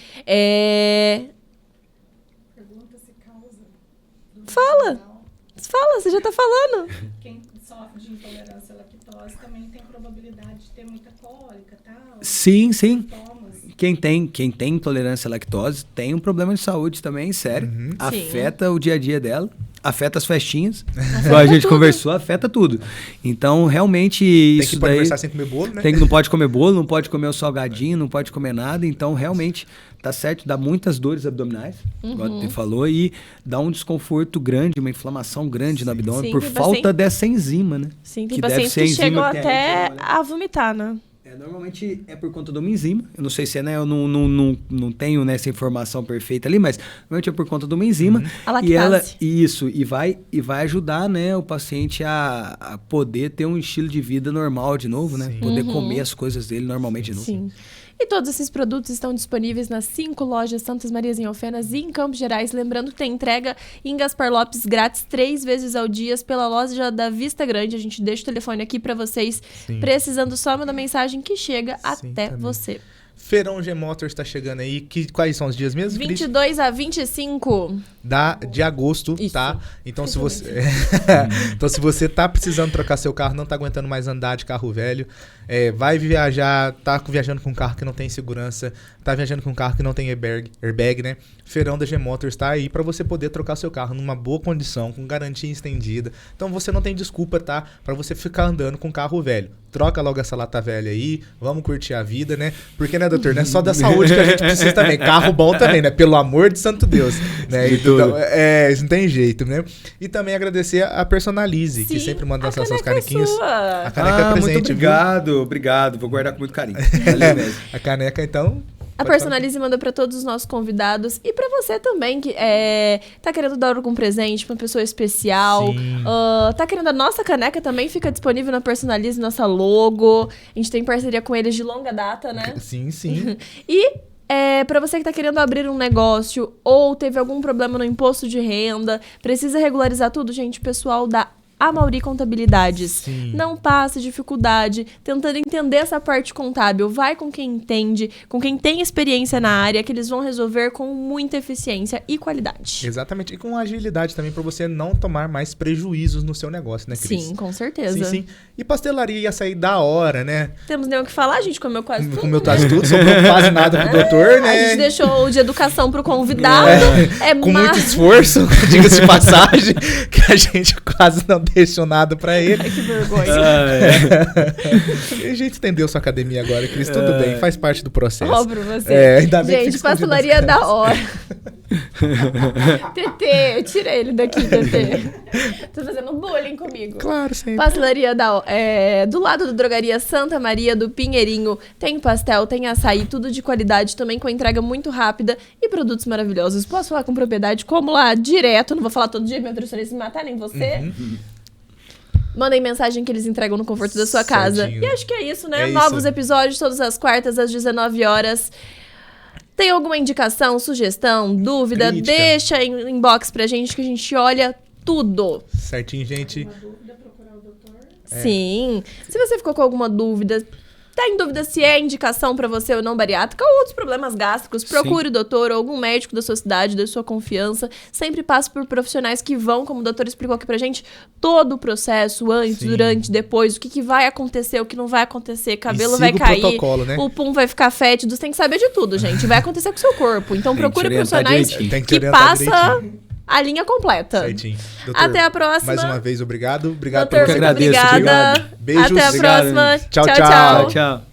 Pergunta se causa. Fala, você já tá falando. Quem sofre de intolerância à lactose também tem probabilidade de ter muita cólica, tal. Sim. Sintomas. quem tem intolerância à lactose tem um problema de saúde também, sério. Afeta o dia a dia dela, afeta as festinhas. Igual a gente conversou, afeta tudo. Então, realmente, Tem que conversar sem comer bolo, né? não pode comer bolo, não pode comer o salgadinho, não pode comer nada. Então, realmente, tá certo, dá muitas dores abdominais, igual você falou, e dá um desconforto grande, uma inflamação grande no abdômen, por tem falta paciente- dessa enzima, né? Sim, tem Que deve pacientes ser que enzima chegam que até olha. a vomitar, né? Normalmente é por conta de uma enzima. Eu não sei se é, né? Eu não tenho essa informação perfeita ali, mas normalmente é por conta de uma enzima. A lactase. E ela, e vai ajudar, né, o paciente a poder ter um estilo de vida normal de novo, né? Poder comer as coisas dele normalmente de novo. Sim. E todos esses produtos estão disponíveis nas 5 lojas Santas Marias em Alfenas e em Campos Gerais. Lembrando que tem entrega em Gaspar Lopes grátis 3 vezes ao dia pela loja da Vista Grande. A gente deixa o telefone aqui pra vocês. Sim. Precisando, só mandar mensagem que chega até também. você. Feirão G Motors tá chegando aí. Quais são os dias mesmo, Cris? 22 a 25. De agosto, Isso. tá? Então se você então se você tá precisando trocar seu carro, não tá aguentando mais andar de carro velho, vai viajar, tá viajando com um carro que não tem segurança, tá viajando com um carro que não tem airbag, né? Feirão da G Motors tá aí pra você poder trocar seu carro numa boa condição, com garantia estendida. Então você não tem desculpa, tá? Pra você ficar andando com carro velho. Troca logo essa lata velha aí, vamos curtir a vida, né? Porque, né, doutor, não é só da saúde que a gente precisa também. Carro bom também, né? Pelo amor de santo Deus. Né? Então, isso não tem jeito, né? E também agradecer a Personalize, que sempre manda essas canequinhas. Sua. A caneca é presente, muito obrigado. Vou guardar com muito carinho. Valeu mesmo. A caneca, então... A Personalize manda pra todos os nossos convidados e pra você também que tá querendo dar algum presente pra uma pessoa especial. Sim. Tá querendo a nossa caneca também, fica disponível na Personalize, nossa logo. A gente tem parceria com eles de longa data, né? Sim, sim. E pra você que tá querendo abrir um negócio ou teve algum problema no imposto de renda, precisa regularizar tudo, gente, pessoal da Amauri Contabilidades. Sim. Não passe dificuldade tentando entender essa parte contábil. Vai com quem entende, com quem tem experiência na área, que eles vão resolver com muita eficiência e qualidade. Exatamente. E com agilidade também, pra você não tomar mais prejuízos no seu negócio, né, Cris? Sim, com certeza. Sim. E pastelaria ia sair da hora, né? Temos nem o que falar, a gente comeu quase tudo. Comeu quase tudo, sobrou quase nada pro doutor, né? A gente deixou o de educação pro convidado. Com muito esforço, diga-se de passagem, que a gente quase não deixou nada pra ele. Ai, que vergonha. E a gente estendeu sua academia agora, Cris. Tudo bem, faz parte do processo. Óbvio, você. Ainda bem que Gente, fica escondido pastelaria nas da hora. TT, tira ele daqui, TT. Tá fazendo bullying comigo. Claro, sempre. Pastelaria do lado da drogaria Santa Maria do Pinheirinho. Tem pastel, tem açaí, tudo de qualidade, também com entrega muito rápida e produtos maravilhosos. Posso falar com propriedade, como lá direto, não vou falar todo dia, meu nutricionista me matar, nem você. Mandem mensagem que eles entregam no conforto da sua casa. Certinho. E acho que é isso, né? É Novos isso. episódios todas as quartas às 19 horas. Tem alguma indicação, sugestão, dúvida? Crítica. Deixa em inbox pra gente que a gente olha tudo. Certinho, gente. Uma dúvida, procurar o doutor. Sim. Se você ficou com alguma dúvida, tá em dúvida se é indicação pra você ou não bariátrica ou outros problemas gástricos, procure o doutor ou algum médico da sua cidade, da sua confiança. Sempre passe por profissionais que vão, como o doutor explicou aqui pra gente, todo o processo, antes, Sim. durante, depois, o que vai acontecer, o que não vai acontecer, cabelo E vai siga o cair, protocolo, né? o pum vai ficar fétido, você tem que saber de tudo, gente. Vai acontecer com o seu corpo. Então Tem que procure te orientar profissionais direitinho. Tem que te que orientar passa direitinho. a linha completa. Certinho. Doutor, Até a próxima. Mais uma vez, obrigado. Obrigado Doutor, por você. agradeço, obrigada. obrigado. Beijos. Até a Obrigado. próxima. Tchau, Tchau, tchau.